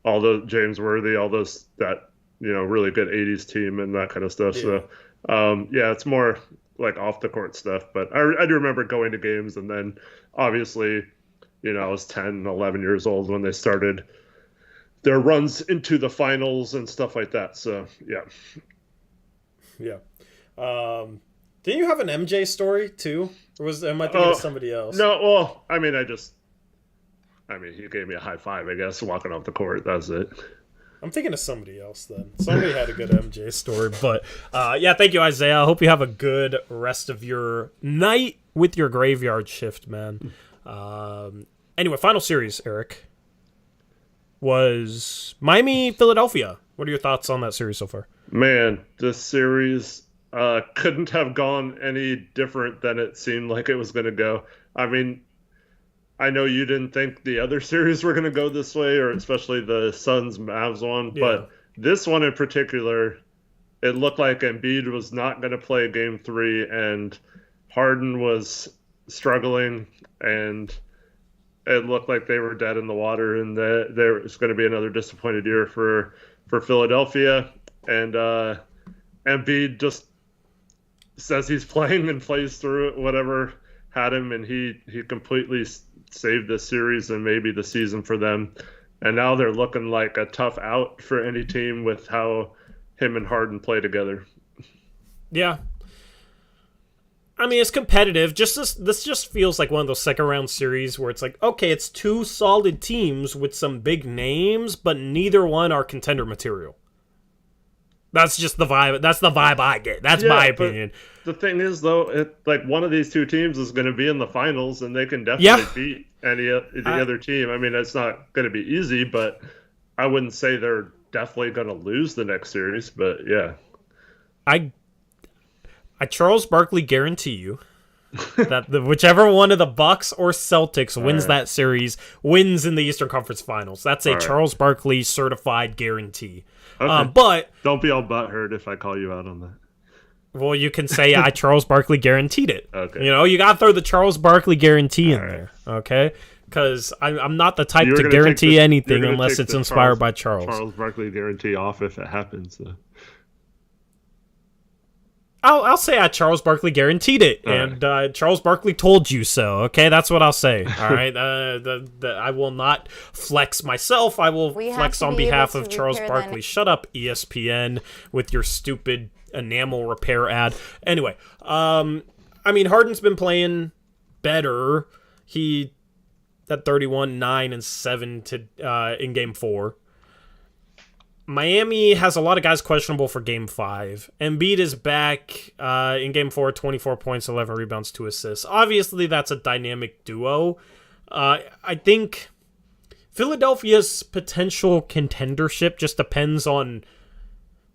all the James Worthy, all those that really good 80s team and that kind of stuff. Yeah. So it's more like off the court stuff, but I do remember going to games, and then obviously I was 10, 11 years old when they started their runs into the finals and stuff like that. So, yeah. Yeah. Didn't you have an MJ story, too? Or am I thinking of somebody else? No, well, he gave me a high five, I guess, walking off the court. That's it. I'm thinking of somebody else, then. Somebody had a good MJ story. But, thank you, Isaiah. I hope you have a good rest of your night with your graveyard shift, man. Anyway, final series, Eric, was Miami-Philadelphia. What are your thoughts on that series so far? Man, this series couldn't have gone any different than it seemed like it was going to go. I mean, I know you didn't think the other series were going to go this way, or especially the Suns-Mavs one, but this one in particular, it looked like Embiid was not going to play Game 3, and Harden was struggling, and it looked like they were dead in the water, and there was going to be another disappointed year for Philadelphia. And Embiid just says he's playing and plays through it, whatever had him, and he completely saved this series and maybe the season for them. And now they're looking like a tough out for any team with how him and Harden play together. Yeah. I mean, it's competitive. This just feels like one of those second-round series where it's like, okay, it's 2 solid teams with some big names, but neither one are contender material. That's just the vibe. That's the vibe I get. That's my opinion. The thing is, though, one of these 2 teams is going to be in the finals, and they can definitely beat the other team. I mean, it's not going to be easy, but I wouldn't say they're definitely going to lose the next series, but yeah. I Charles Barkley guarantee you that whichever one of the Bucks or Celtics wins that series wins in the Eastern Conference Finals. That's a Charles Barkley certified guarantee. Okay. But don't be all butthurt if I call you out on that. Well, you can say I Charles Barkley guaranteed it. Okay. You know, you got to throw the Charles Barkley guarantee in there, okay? Because I'm not the type to guarantee anything unless it's inspired by Charles. Charles Barkley guarantee off if it happens, though. I'll say I Charles Barkley guaranteed it, and Charles Barkley told you so. Okay, that's what I'll say. All right, I will not flex myself. I will flex on behalf of Charles Barkley. Shut up, ESPN, with your stupid enamel repair ad. Anyway, I mean, Harden's been playing better. He had 31, 9, and 7 in Game 4. Miami has a lot of guys questionable for Game 5. Embiid is back in Game 4, 24 points, 11 rebounds, 2 assists. Obviously, that's a dynamic duo. I think Philadelphia's potential contendership just depends on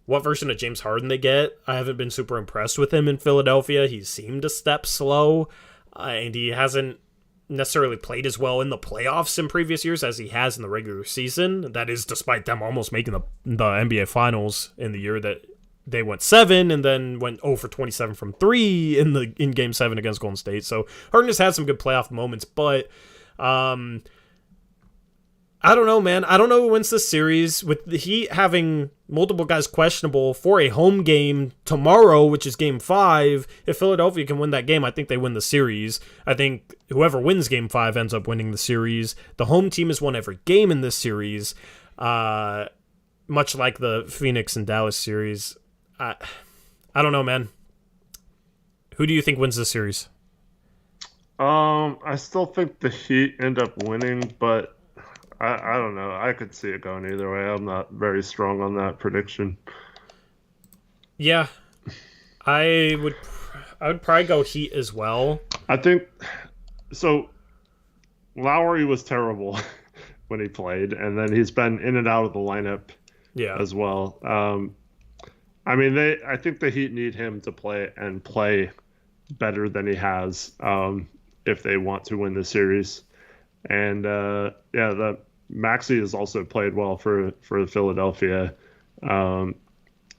what version of James Harden they get. I haven't been super impressed with him in Philadelphia. He seemed a step slow, and he hasn't necessarily played as well in the playoffs in previous years as he has in the regular season. That is despite them almost making the NBA Finals in the year that they went 7 and then went 0 for 27 from 3 in Game 7 against Golden State. So Harden has had some good playoff moments, but I don't know, man. I don't know who wins this series. With the Heat having multiple guys questionable for a home game tomorrow, which is Game 5, if Philadelphia can win that game, I think they win the series. I think whoever wins Game 5 ends up winning the series. The home team has won every game in this series, much like the Phoenix and Dallas series. I don't know, man. Who do you think wins this series? I still think the Heat end up winning, but I don't know. I could see it going either way. I'm not very strong on that prediction. Yeah, I would probably go Heat as well. I think so. Lowry was terrible when he played, and then he's been in and out of the lineup as well. I mean, I think the Heat need him to play better than he has if they want to win the series. And the Maxey has also played well for Philadelphia.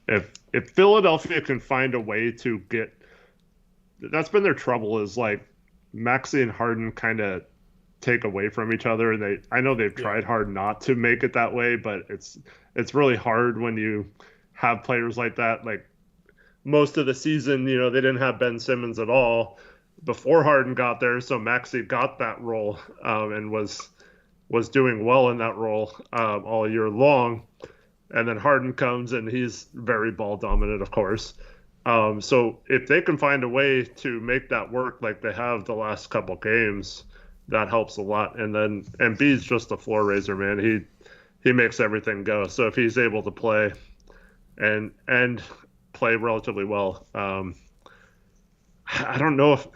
If Philadelphia can find a way to get, that's been their trouble, is like Maxey and Harden kind of take away from each other, and I know they've tried hard not to make it that way, but it's really hard when you have players like that. Like most of the season, they didn't have Ben Simmons at all before Harden got there, so Maxey got that role and was doing well in that role all year long. And then Harden comes and he's very ball dominant, of course. So if they can find a way to make that work like they have the last couple games, that helps a lot. And then Embiid's just a floor raiser, man. He makes everything go. So if he's able to play and play relatively well, I don't know if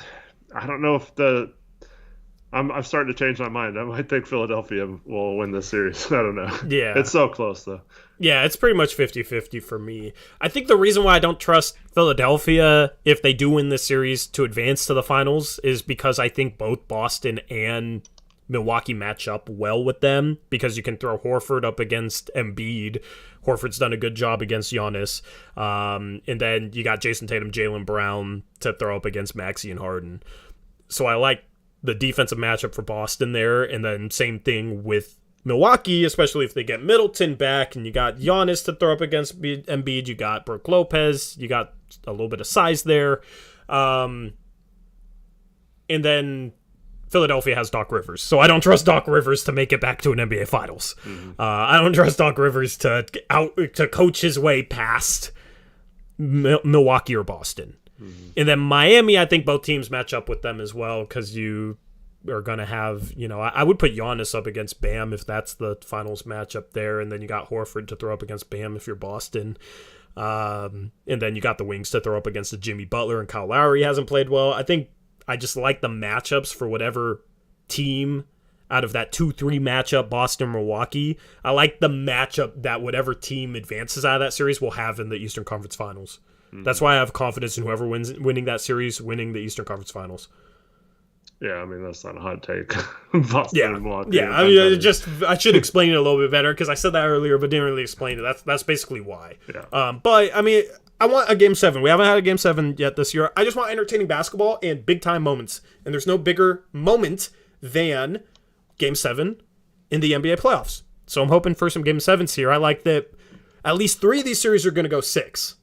I'm starting to change my mind. I might think Philadelphia will win this series. I don't know. Yeah. It's so close, though. Yeah, it's pretty much 50-50 for me. I think the reason why I don't trust Philadelphia, if they do win this series, to advance to the finals is because I think both Boston and Milwaukee match up well with them, because you can throw Horford up against Embiid. Horford's done a good job against Giannis. And then you got Jason Tatum, Jaylen Brown to throw up against Maxey and Harden. So I like the defensive matchup for Boston there, and then same thing with Milwaukee, especially if they get Middleton back, and you got Giannis to throw up against Embiid, you got Brook Lopez, you got a little bit of size there. And then Philadelphia has Doc Rivers, so I don't trust Doc Rivers to make it back to an NBA Finals. Mm-hmm. I don't trust Doc Rivers to coach his way past Milwaukee or Boston. Mm-hmm. And then Miami, I think both teams match up with them as well, because you are going to have, I would put Giannis up against Bam if that's the finals matchup there, and then you got Horford to throw up against Bam if you're Boston. And then you got the wings to throw up against the Jimmy Butler, and Kyle Lowry hasn't played well. I think I just like the matchups for whatever team out of that 2-3 matchup, Boston-Milwaukee. I like the matchup that whatever team advances out of that series will have in the Eastern Conference Finals. That's why I have confidence in whoever winning that series, winning the Eastern Conference Finals. Yeah, I mean, that's not a hot take. Boston and Milwaukee. Yeah. I mean, I should explain it a little bit better because I said that earlier, but didn't really explain it. That's basically why. Yeah. But I mean, I want a Game 7. We haven't had a Game 7 yet this year. I just want entertaining basketball and big time moments, and there's no bigger moment than Game 7 in the NBA playoffs. So I'm hoping for some Game 7s here. I like that at least 3 of these series are going to go 6.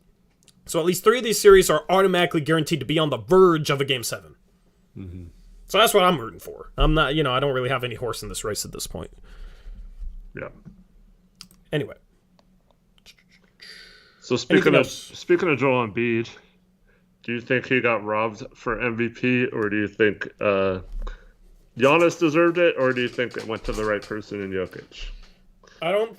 So at least 3 of these series are automatically guaranteed to be on the verge of a Game 7. Mm-hmm. So that's what I'm rooting for. I'm not, I don't really have any horse in this race at this point. Yeah. Anyway. So speaking of Joel Embiid, do you think he got robbed for MVP, or do you think Giannis deserved it, or do you think it went to the right person in Jokic? I don't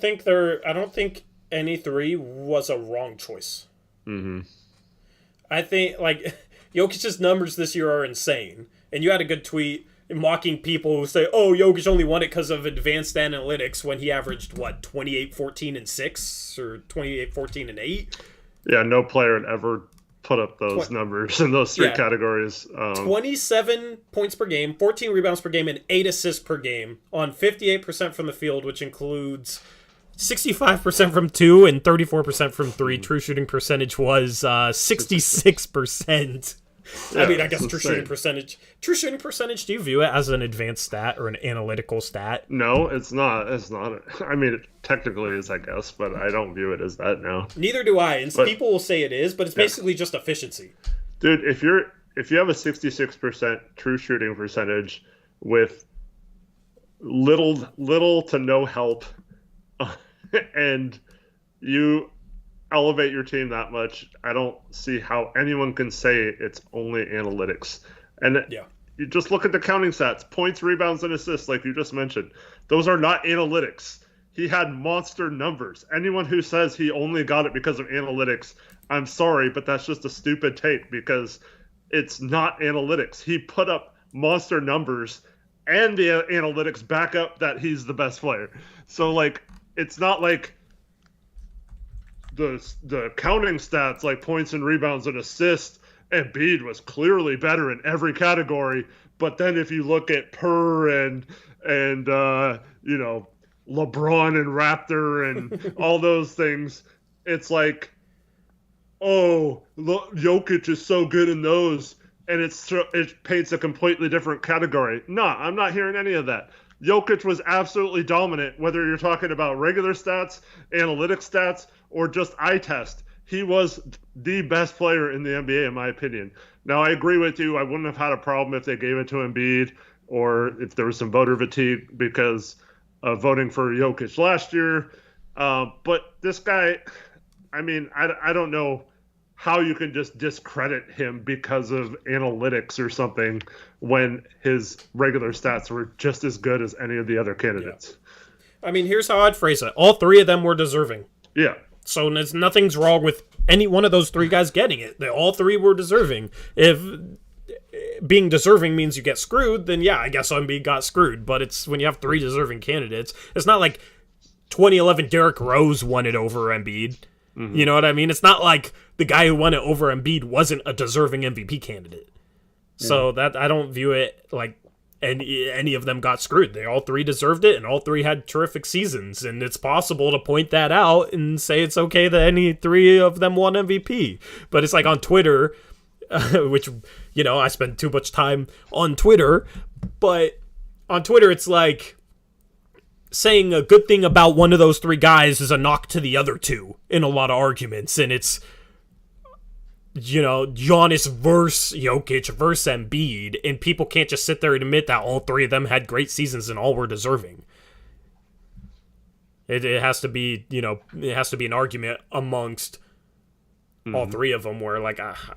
think any 3 was a wrong choice. Mm-hmm. I think Jokic's numbers this year are insane. And you had a good tweet mocking people who say, "Oh, Jokic only won it because of advanced analytics," when he averaged 28, 14, and 6 or 28, 14, and 8. Yeah, no player had ever put up those numbers in those 3 categories. 27 points per game, 14 rebounds per game, and 8 assists per game on 58% from the field, which includes 65% from 2 and 34% from 3. True shooting percentage was 66%. Yeah, I mean, I guess true shooting percentage. True shooting percentage, do you view it as an advanced stat or an analytical stat? No, it's not. It's not. I mean, it technically is, I guess, but I don't view it as that now. Neither do I. And people will say it is, but it's basically just efficiency. Dude, if you have a 66% true shooting percentage with little to no help, and you elevate your team that much, I don't see how anyone can say it's only analytics. And you just look at the counting stats, points, rebounds, and assists, like you just mentioned. Those are not analytics. He had monster numbers. Anyone who says he only got it because of analytics, I'm sorry, but that's just a stupid take because it's not analytics. He put up monster numbers and the analytics back up that he's the best player. So, it's not like the counting stats like points and rebounds and assists, Embiid was clearly better in every category. But then if you look at and LeBron and Raptor and all those things, it's like, oh, Jokic is so good in those, and it paints a completely different category. No, I'm not hearing any of that. Jokic was absolutely dominant, whether you're talking about regular stats, analytic stats, or just eye test. He was the best player in the NBA, in my opinion. Now, I agree with you. I wouldn't have had a problem if they gave it to Embiid or if there was some voter fatigue because of voting for Jokic last year. But this guy, I mean, I don't know how you can just discredit him because of analytics or something when his regular stats were just as good as any of the other candidates. Yeah. I mean, here's how I'd phrase it. All 3 of them were deserving. Yeah. So nothing's wrong with any one of those 3 guys getting it. All 3 were deserving. If being deserving means you get screwed, then yeah, I guess Embiid got screwed. But it's when you have 3 deserving candidates. It's not like 2011 Derrick Rose won it over Embiid. Mm-hmm. You know what I mean? It's not like the guy who won it over Embiid wasn't a deserving MVP candidate. So that I don't view it like any of them got screwed. They all 3 deserved it, and all 3 had terrific seasons. And it's possible to point that out and say it's okay that any 3 of them won MVP. But it's like on Twitter, which, I spend too much time on Twitter. But on Twitter, it's like saying a good thing about one of those 3 guys is a knock to the other 2 in a lot of arguments. And it's, Giannis versus Jokic versus Embiid, and people can't just sit there and admit that all 3 of them had great seasons and all were deserving. It has to be, it has to be an argument amongst all 3 of them where,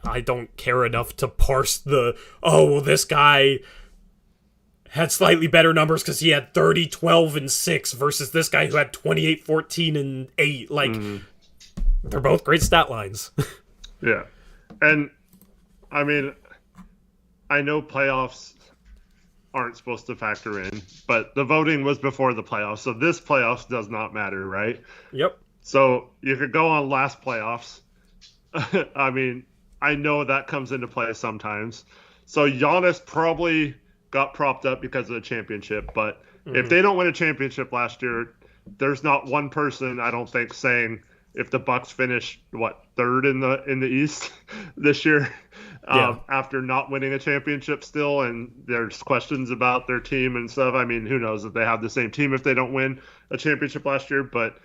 I don't care enough to parse this guy had slightly better numbers because he had 30, 12, and 6 versus this guy who had 28, 14, and 8. They're both great stat lines. Yeah. And, I mean, I know playoffs aren't supposed to factor in, but the voting was before the playoffs, so this playoffs does not matter, right? Yep. So you could go on last playoffs. I mean, I know that comes into play sometimes. So Giannis probably got propped up because of the championship, but if they don't win a championship last year, there's not one person, I don't think, saying if the Bucks finish third in the East this year, after not winning a championship still, and there's questions about their team and stuff. I mean, who knows if they have the same team if they don't win a championship last year, but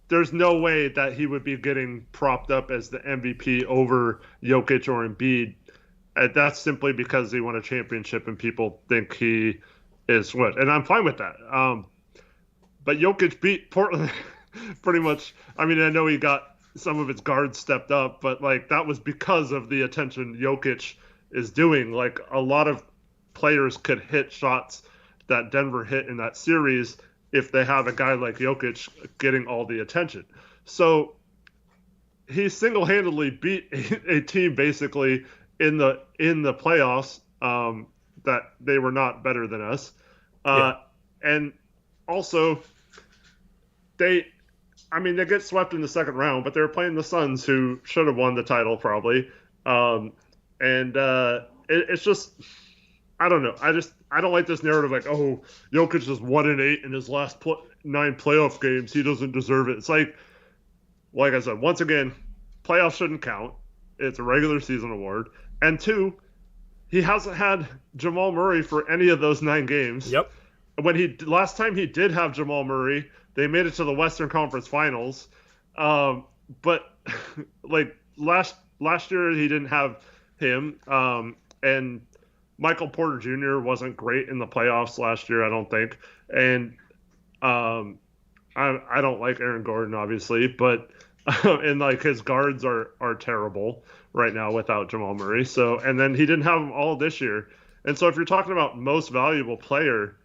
there's no way that he would be getting propped up as the MVP over Jokic or Embiid. That's simply because he won a championship and people think he is what, and I'm fine with that. But Jokic beat Portland pretty much. I mean, I know he got some of his guards stepped up, but like that was because of the attention Jokic is doing. Like a lot of players could hit shots that Denver hit in that series if they have a guy like Jokic getting all the attention. So he single-handedly beat a team basically in the playoffs that they were not better than us. And also they get swept in the second round, but they were playing the Suns, who should have won the title probably. It's just, I don't know. I don't like this narrative like, oh, Jokic is 1-8 in his last 9 playoff games. He doesn't deserve it. It's like I said, once again, playoffs shouldn't count. It's a regular season award. And 2, he hasn't had Jamal Murray for any of those 9 games. Yep. Last time he did have Jamal Murray, they made it to the Western Conference Finals. But like last year he didn't have him. And Michael Porter Jr. wasn't great in the playoffs last year, I don't think. And I don't like Aaron Gordon, obviously, but and like his guards are terrible right now without Jamal Murray. So, and then he didn't have them all this year. And so if you're talking about most valuable player,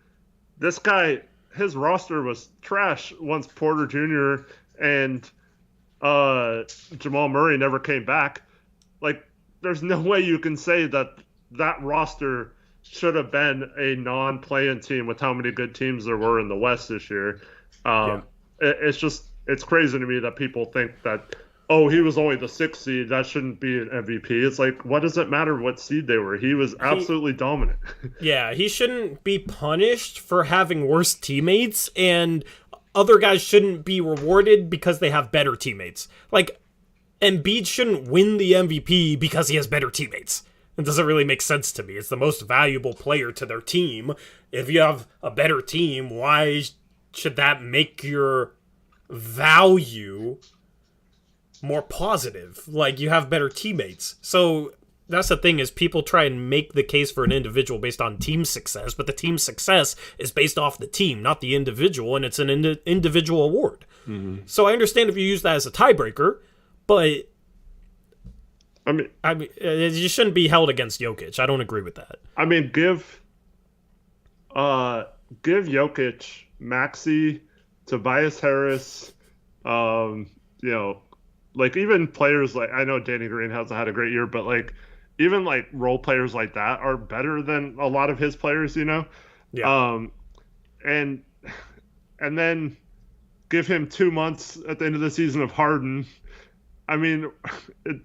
this guy, his roster was trash once Porter Jr. and Jamal Murray never came back. Like, there's no way you can say that roster should have been a non-play-in team with how many good teams there were in the West this year. It's crazy to me that people think that, oh, he was only the 6th seed, that shouldn't be an MVP. It's like, what does it matter what seed they were? He was absolutely dominant. Yeah, he shouldn't be punished for having worse teammates, and other guys shouldn't be rewarded because they have better teammates. Like, Embiid shouldn't win the MVP because he has better teammates. It doesn't really make sense to me. It's the most valuable player to their team. If you have a better team, why should that make your value more positive? Like, you have better teammates. So that's the thing, is people try and make the case for an individual based on team success, but the team success is based off the team, not the individual, and it's an individual award. Mm-hmm. So I understand if you use that as a tiebreaker, but I mean, you shouldn't be held against Jokic. I don't agree with that. I mean, give Jokic, Maxey, Tobias Harris, like even players like, I know Danny Green hasn't had a great year, but like even like role players like that are better than a lot of his players, Yeah. And then give him 2 months at the end of the season of Harden. I mean,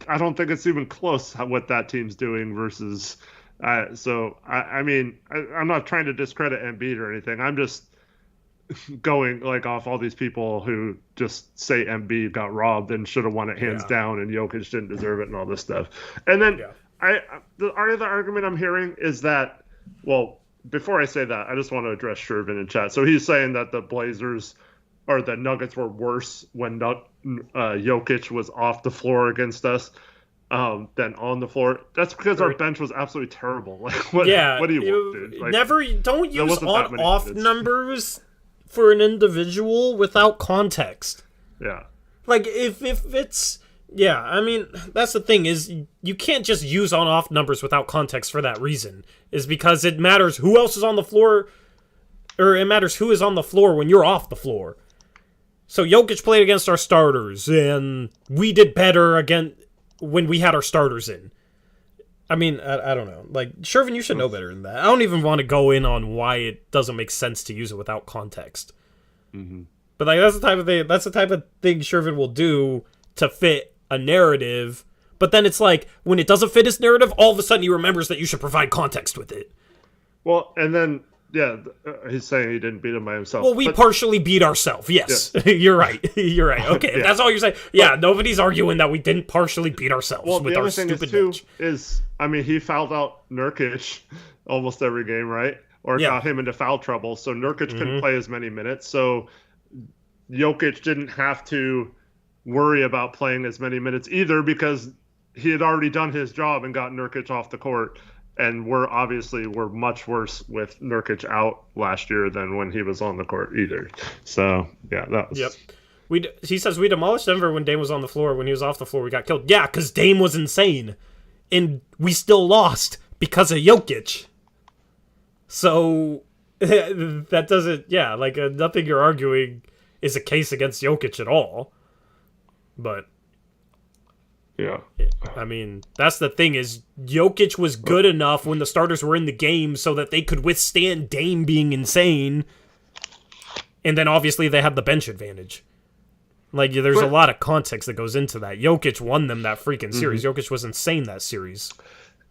I don't think it's even close what that team's doing versus. I'm not trying to discredit Embiid or anything. I'm just going like off all these people who just say Embiid got robbed and should have won it hands down, and Jokic didn't deserve it and all this stuff. And then the other argument I'm hearing is that, well, before I say that, I just want to address Shervin in chat. So he's saying that the Blazers or the Nuggets were worse when Jokic was off the floor against us than on the floor. That's because our bench was absolutely terrible. Like, what do you want, dude? Like, don't use on-off numbers for an individual without context. Yeah. Like, if it's... Yeah, I mean, that's the thing, is you can't just use on-off numbers without context for that reason. Is because it matters who else is on the floor, or it matters who is on the floor when you're off the floor. So Jokic played against our starters, and we did better again when we had our starters in. I mean, I don't know. Like, Shervin, you should know better than that. I don't even want to go in on why it doesn't make sense to use it without context. Mm-hmm. But like, that's the type of thing. That's the type of thing Shervin will do to fit a narrative. But then it's like when it doesn't fit his narrative, all of a sudden he remembers that you should provide context with it. Well, and then he's saying he didn't beat him by himself. Well, we partially beat ourselves. Yes, you're right. You're right. Okay, if that's all you're saying. Yeah, nobody's arguing that we didn't partially beat ourselves with our stupid bench. I mean, he fouled out Nurkic almost every game, right? Or got him into foul trouble. So Nurkic couldn't play as many minutes. So Jokic didn't have to worry about playing as many minutes either because he had already done his job and got Nurkic off the court. And we're much worse with Nurkic out last year than when he was on the court either. So, yeah, that was... Yep. He says we demolished Denver when Dame was on the floor. When he was off the floor, we got killed. Yeah, because Dame was insane. And we still lost because of Jokic. So, that doesn't... Yeah, like, nothing you're arguing is a case against Jokic at all. But... Yeah. I mean, that's the thing is Jokic was good enough when the starters were in the game so that they could withstand Dame being insane. And then obviously they had the bench advantage. Like, there's a lot of context that goes into that. Jokic won them that freaking series. Jokic was insane that series.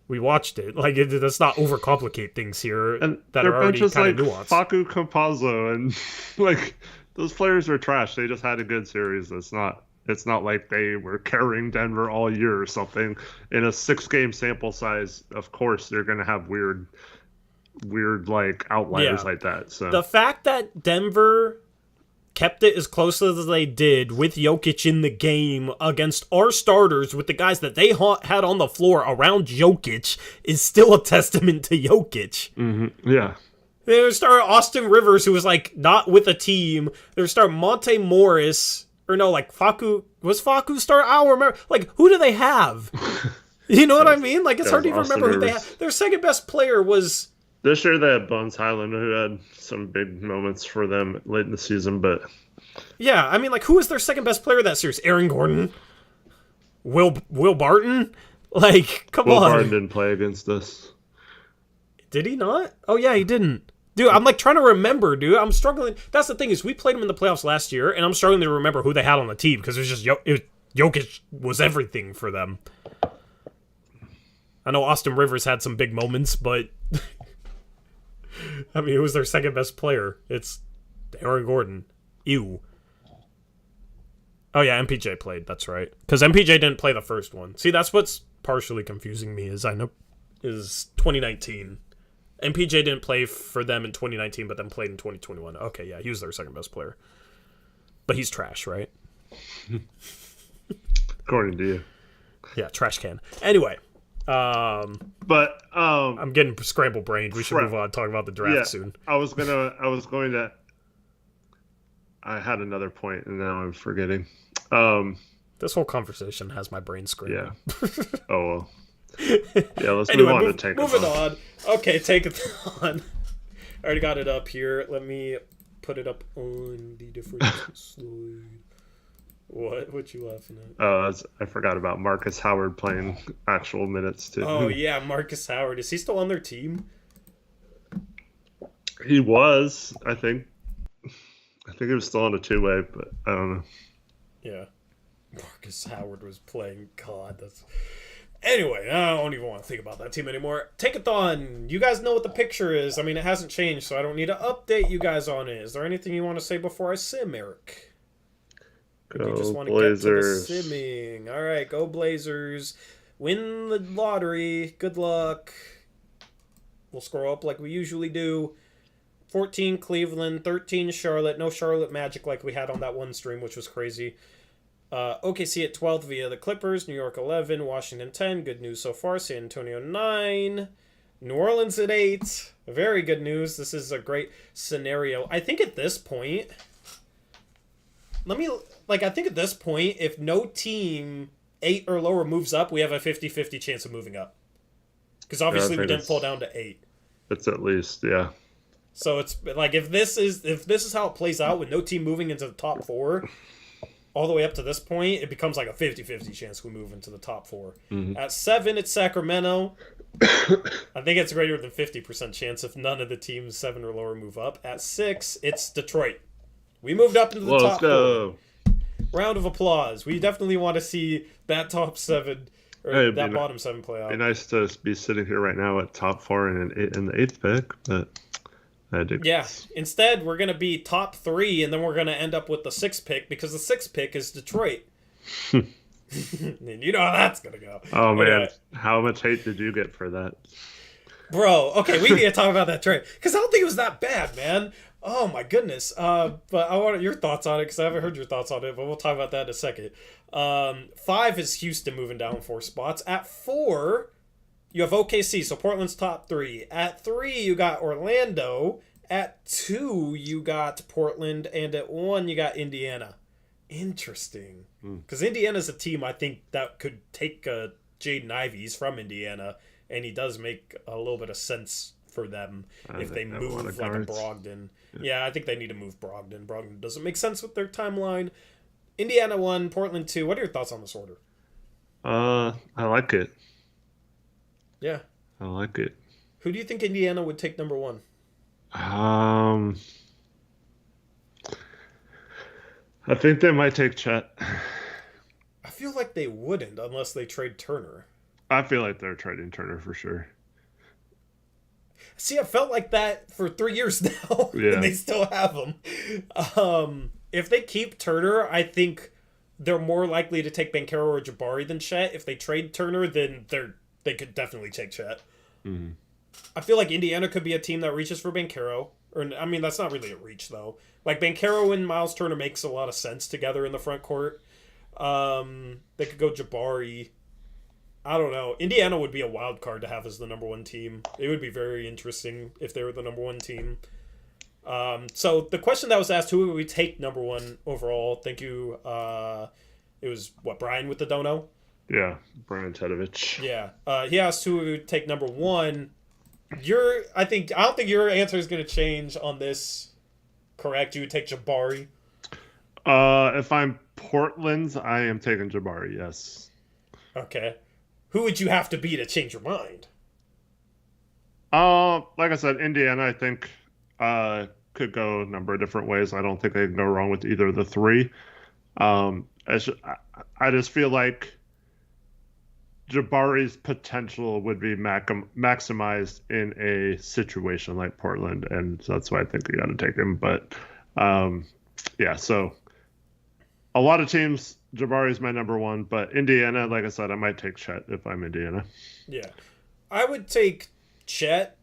We watched it. Like, let's not overcomplicate things here and that are already kind of nuanced. Facu Campazzo and, like, those players are trash. They just had a good series. It's not like they were carrying Denver all year or something. In a 6-game sample size, of course, they're going to have weird like outliers like that. So the fact that Denver kept it as close as they did with Jokic in the game against our starters with the guys that they had on the floor around Jokic is still a testament to Jokic. Mm-hmm. Yeah. They start Austin Rivers, who was like not with a team. They start Monte Morris. Or no, like, Facu... Was Facu start? I don't remember. Like, who do they have? You know what I mean? Like, it's hard to even remember who they have. Their second best player was... This year they had Bones Highland, who had some big moments for them late in the season, but... Yeah, I mean, like, who was their second best player that series? Aaron Gordon? Will Barton? Like, come on. Will Barton didn't play against us. Did he not? Oh, yeah, he didn't. Dude, I'm like trying to remember, dude. I'm struggling. That's the thing is we played them in the playoffs last year, and I'm struggling to remember who they had on the team because it was just Jokic was everything for them. I know Austin Rivers had some big moments, but I mean, who was their second best player? It's Aaron Gordon. Ew. Oh yeah, MPJ played. That's right. Because MPJ didn't play the first one. See, that's what's partially confusing me is 2019. MPJ didn't play for them in 2019, but then played in 2021. Okay, yeah, he was their second best player. But he's trash, right? According to you. Yeah, trash can. Anyway. I'm getting scrambled brained. We should move on and talk about the draft soon. I had another point and now I'm forgetting. This whole conversation has my brain scrambled. Yeah. Oh, well. Yeah, let's move on to Take-A-Thon. Moving on. Okay, Take-A-Thon. I already got it up here. Let me put it up on the different slide. What you laughing at? I forgot about Marcus Howard playing actual minutes too. Oh yeah, Marcus Howard. Is he still on their team? He was, I think. I think he was still on a 2-way, but I don't know. Yeah. Marcus Howard was playing. God, that's... Anyway, I don't even want to think about that team anymore. Take-A-Thon, you guys know what the picture is. I mean, it hasn't changed, so I don't need to update you guys on it. Is there anything you want to say before I sim, Eric? Go you just want to Blazers. Get to the simming. All right, go Blazers. Win the lottery. Good luck. We'll scroll up like we usually do. 14 Cleveland, 13 Charlotte. No Charlotte Magic like we had on that one stream, which was crazy. OKC at 12 via the Clippers. New York 11. Washington 10. Good news so far. San Antonio 9. New Orleans at 8. Very good news. This is a great scenario. I think at this point... I think at this point, if no team 8 or lower moves up, we have a 50-50 chance of moving up. Because obviously we didn't fall down to 8. It's at least, yeah. So it's like if this is how it plays out with no team moving into the top 4, all the way up to this point, it becomes like a 50-50 chance we move into the top 4. Mm-hmm. At 7, it's Sacramento. I think it's greater than 50% chance if none of the teams 7 or lower move up. At 6, it's Detroit. We moved up into the top 4. Round of applause. We definitely want to see that top 7 or that bottom 7 play out. It'd be nice to be sitting here right now at top 4 and in the 8th pick, but yeah. Instead, we're going to be top 3, and then we're going to end up with the 6th pick because the 6th pick is Detroit. And you know how that's going to go. Oh, man. Anyway. How much hate did you get for that? Bro, okay, we need to talk about that trade. Because I don't think it was that bad, man. Oh, my goodness. But I want your thoughts on it because I haven't heard your thoughts on it, but we'll talk about that in a second. 5 is Houston moving down 4 spots. At 4, you have OKC, so Portland's top 3. At 3, you got Orlando. At 2, you got Portland. And at 1, you got Indiana. Interesting. Because Indiana's a team I think that could take Jaden Ivey. He's from Indiana, and he does make a little bit of sense for them if they move like a Brogdon. Yeah, I think they need to move Brogdon. Brogdon doesn't make sense with their timeline. Indiana 1, Portland 2. What are your thoughts on this order? I like it. Yeah. I like it. Who do you think Indiana would take number 1? I think they might take Chet. I feel like they wouldn't unless they trade Turner. I feel like they're trading Turner for sure. See, I felt like that for 3 years now, and they still have him. If they keep Turner, I think they're more likely to take Banchero or Jabari than Chet. If they trade Turner, then they could definitely take Chet. Mm-hmm. I feel like Indiana could be a team that reaches for Banchero. I mean, that's not really a reach, though. Like, Banchero and Miles Turner makes a lot of sense together in the front court. They could go Jabari. I don't know. Indiana would be a wild card to have as the number 1 team. It would be very interesting if they were the number 1 team. So the question that was asked, who would we take number 1 overall? Thank you. It was, Brian with the dono? Yeah, Brian Tedovich. Yeah. He asked who would take number 1. I don't think your answer is going to change on this. Correct? You would take Jabari? If I'm Portland's, I am taking Jabari, yes. Okay. Who would you have to be to change your mind? Like I said, Indiana, I think, could go a number of different ways. I don't think they can go wrong with either of the 3. I just feel like Jabari's potential would be maximized in a situation like Portland, and so that's why I think you got to take him. But so a lot of teams, Jabari's my number 1, but Indiana, like I said, I might take Chet if I'm Indiana. Yeah, I would take Chet.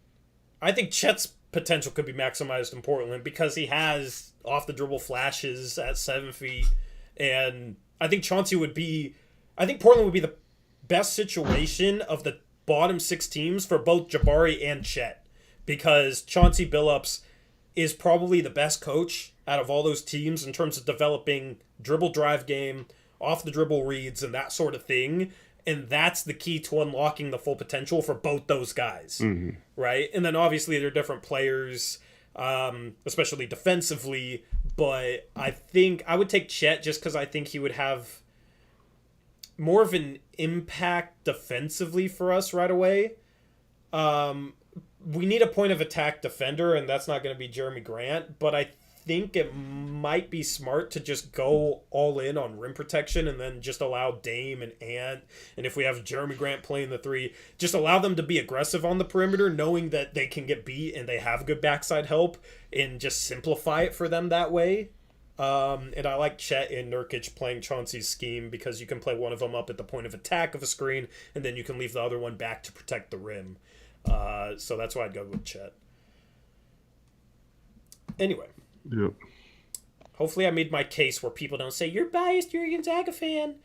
I think Chet's potential could be maximized in Portland because he has off the dribble flashes at 7 feet, and I think Portland would be the best situation of the bottom 6 teams for both Jabari and Chet, because Chauncey Billups is probably the best coach out of all those teams in terms of developing dribble drive game, off the dribble reads, and that sort of thing. And that's the key to unlocking the full potential for both those guys, right? And then obviously they're different players, especially defensively. But I think I would take Chet just because I think he would have more of an impact defensively for us right away. We need a point of attack defender, and that's not going to be Jeremy Grant, but I think it might be smart to just go all in on rim protection and then just allow Dame and Ant, and if we have Jeremy Grant playing the 3, just allow them to be aggressive on the perimeter, knowing that they can get beat and they have good backside help, and just simplify it for them that way. And I like Chet and Nurkic playing Chauncey's scheme because you can play one of them up at the point of attack of a screen, and then you can leave the other one back to protect the rim. So that's why I'd go with Chet. Anyway. Yep. Hopefully I made my case where people don't say, you're biased, you're a Gonzaga fan.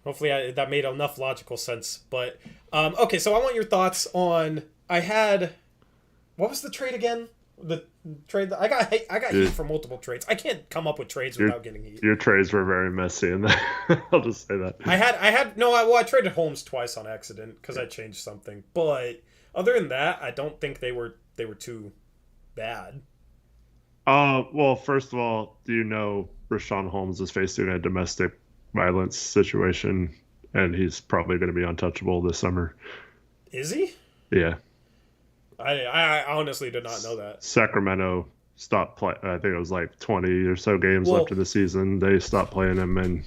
Hopefully that made enough logical sense. But, okay, so I want your thoughts on, what was the trade again? The trade I got heat for multiple trades. I can't come up with trades without getting heat. Your trades were very messy, and I'll just say that. I traded Holmes twice on accident because I changed something. But other than that, I don't think they were too bad. Well, first of all, do you know Richaun Holmes is facing a domestic violence situation, and he's probably going to be untouchable this summer. Is he? Yeah. I honestly did not know that. Sacramento stopped play. I think it was like 20 or so games left of the season. They stopped playing him, and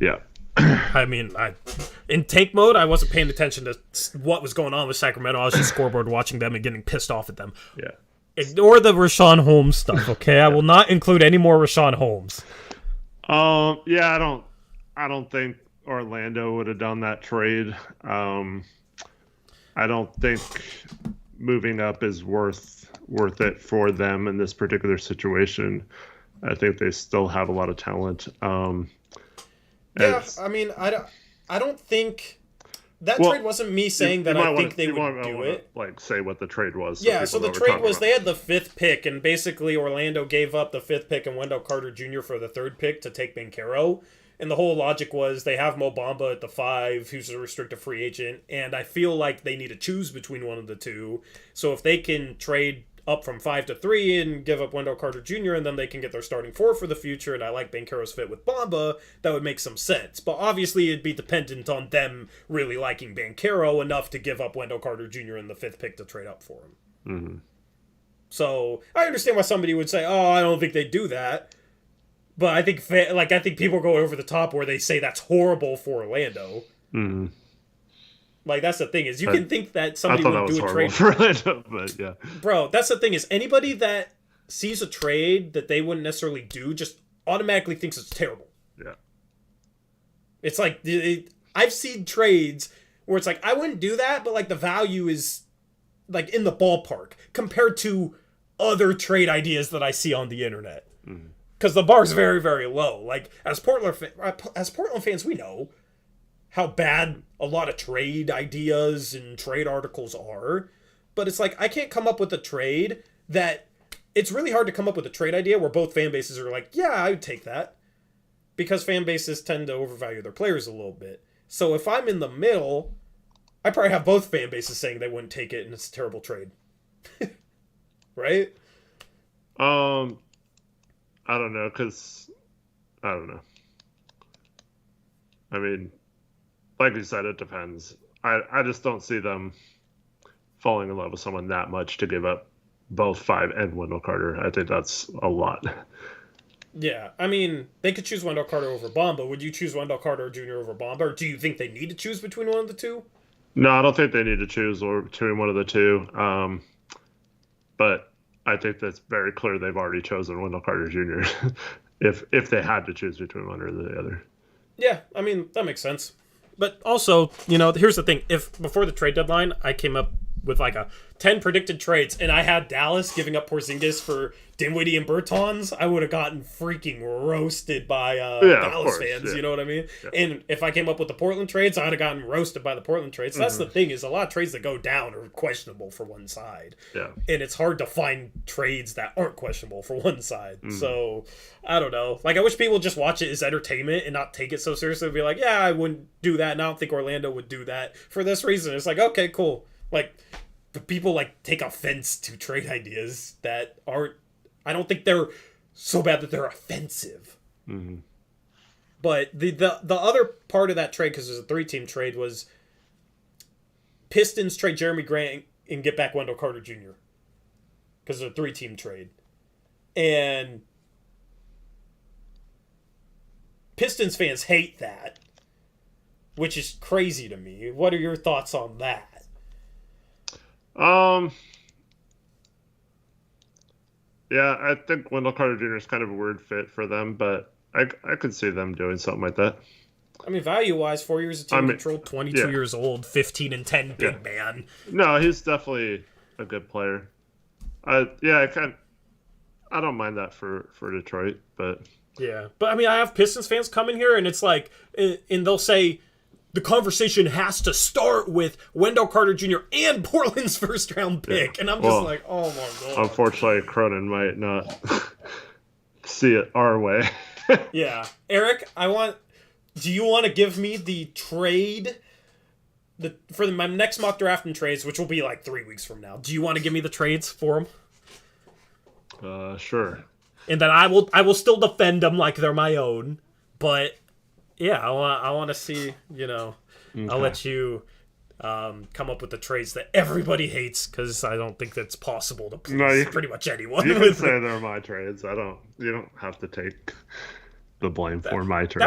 yeah. I mean, in tank mode, I wasn't paying attention to what was going on with Sacramento. I was just scoreboard watching them and getting pissed off at them. Yeah. Ignore the Rashawn Holmes stuff, okay? I will not include any more Rashawn Holmes. Yeah, I don't think Orlando would have done that trade. I don't think moving up is worth it for them in this particular situation. I think they still have a lot of talent. Yeah, I mean, I don't think that trade wasn't me saying that I think they would do it. Like, say what the trade was. Yeah, so the trade was they had the 5th pick, and basically Orlando gave up the 5th pick and Wendell Carter Jr. for the 3rd pick to take Banchero. And the whole logic was they have Mo Bamba at the 5, who's a restricted free agent, and I feel like they need to choose between one of the two. So if they can trade up from 5 to 3 and give up Wendell Carter Jr., and then they can get their starting 4 for the future, and I like Banchero's fit with Bamba, that would make some sense. But obviously it'd be dependent on them really liking Banchero enough to give up Wendell Carter Jr. and the 5th pick to trade up for him. Mm-hmm. So I understand why somebody would say, oh, I don't think they'd do that. But I think people go over the top where they say that's horrible for Orlando. Mm-hmm. Like, that's the thing is, you can think that somebody would do a trade for Orlando, but yeah. Bro, that's the thing is, anybody that sees a trade that they wouldn't necessarily do just automatically thinks it's terrible. Yeah. It's like, I've seen trades where it's like, I wouldn't do that, but like the value is like in the ballpark compared to other trade ideas that I see on the internet. Mm-hmm. Because the bar's very, very low. Like, as Portland fans, we know how bad a lot of trade ideas and trade articles are. But it's like, I can't come up with a trade that... It's really hard to come up with a trade idea where both fan bases are like, yeah, I would take that. Because fan bases tend to overvalue their players a little bit. So if I'm in the middle, I probably have both fan bases saying they wouldn't take it and it's a terrible trade. Right? I don't know, because I don't know. I mean, like you said, it depends. I just don't see them falling in love with someone that much to give up both 5 and Wendell Carter. I think that's a lot. Yeah, I mean, they could choose Wendell Carter over Bamba. Would you choose Wendell Carter Jr. over Bamba, or do you think they need to choose between one of the two? No, I don't think they need to choose between one of the two. But I think that's very clear they've already chosen Wendell Carter Jr. if they had to choose between one or the other. Yeah, I mean, that makes sense. But also, here's the thing. If before the trade deadline, I came up with like a 10 predicted trades, and I had Dallas giving up Porzingis for Dinwiddie and Bertans, I would have gotten freaking roasted by Dallas fans. Yeah. You know what I mean? Yeah. And if I came up with the Portland trades, I'd have gotten roasted by the Portland trades. So that's the thing is a lot of trades that go down are questionable for one side. Yeah. And it's hard to find trades that aren't questionable for one side. So I don't know. Like, I wish people just watch it as entertainment and not take it so seriously and be like, yeah, I wouldn't do that, and I don't think Orlando would do that for this reason. It's like, okay, cool. Like, but people like take offense to trade ideas that aren't. I don't think they're so bad that they're offensive. Mm-hmm. But the other part of that trade, because it was a 3-team trade, was Pistons trade Jeremy Grant and get back Wendell Carter Jr. because it's a 3-team trade, and Pistons fans hate that, which is crazy to me. What are your thoughts on that? Yeah, I think Wendell Carter Jr. is kind of a weird fit for them, but I could see them doing something like that. I mean, value-wise, 4 years of team control, 22 years old, 15-10, big man. No, he's definitely a good player. I don't mind that for Detroit, but... Yeah, but I mean, I have Pistons fans come in here, and it's like, and they'll say, the conversation has to start with Wendell Carter Jr. and Portland's first-round pick. Yeah. And I'm just like, oh, my God. Unfortunately, Cronin might not see it our way. Yeah. Eric, do you want to give me the trade for my next mock draft and trades, which will be like 3 weeks from now? Do you want to give me the trades for them? Sure. And then I will still defend them like they're my own, but Yeah, I want to see, Okay. I'll let you come up with the trades that everybody hates, because I don't think that's possible to please pretty much anyone. You can say they're my trades. You don't have to take the blame for my trades.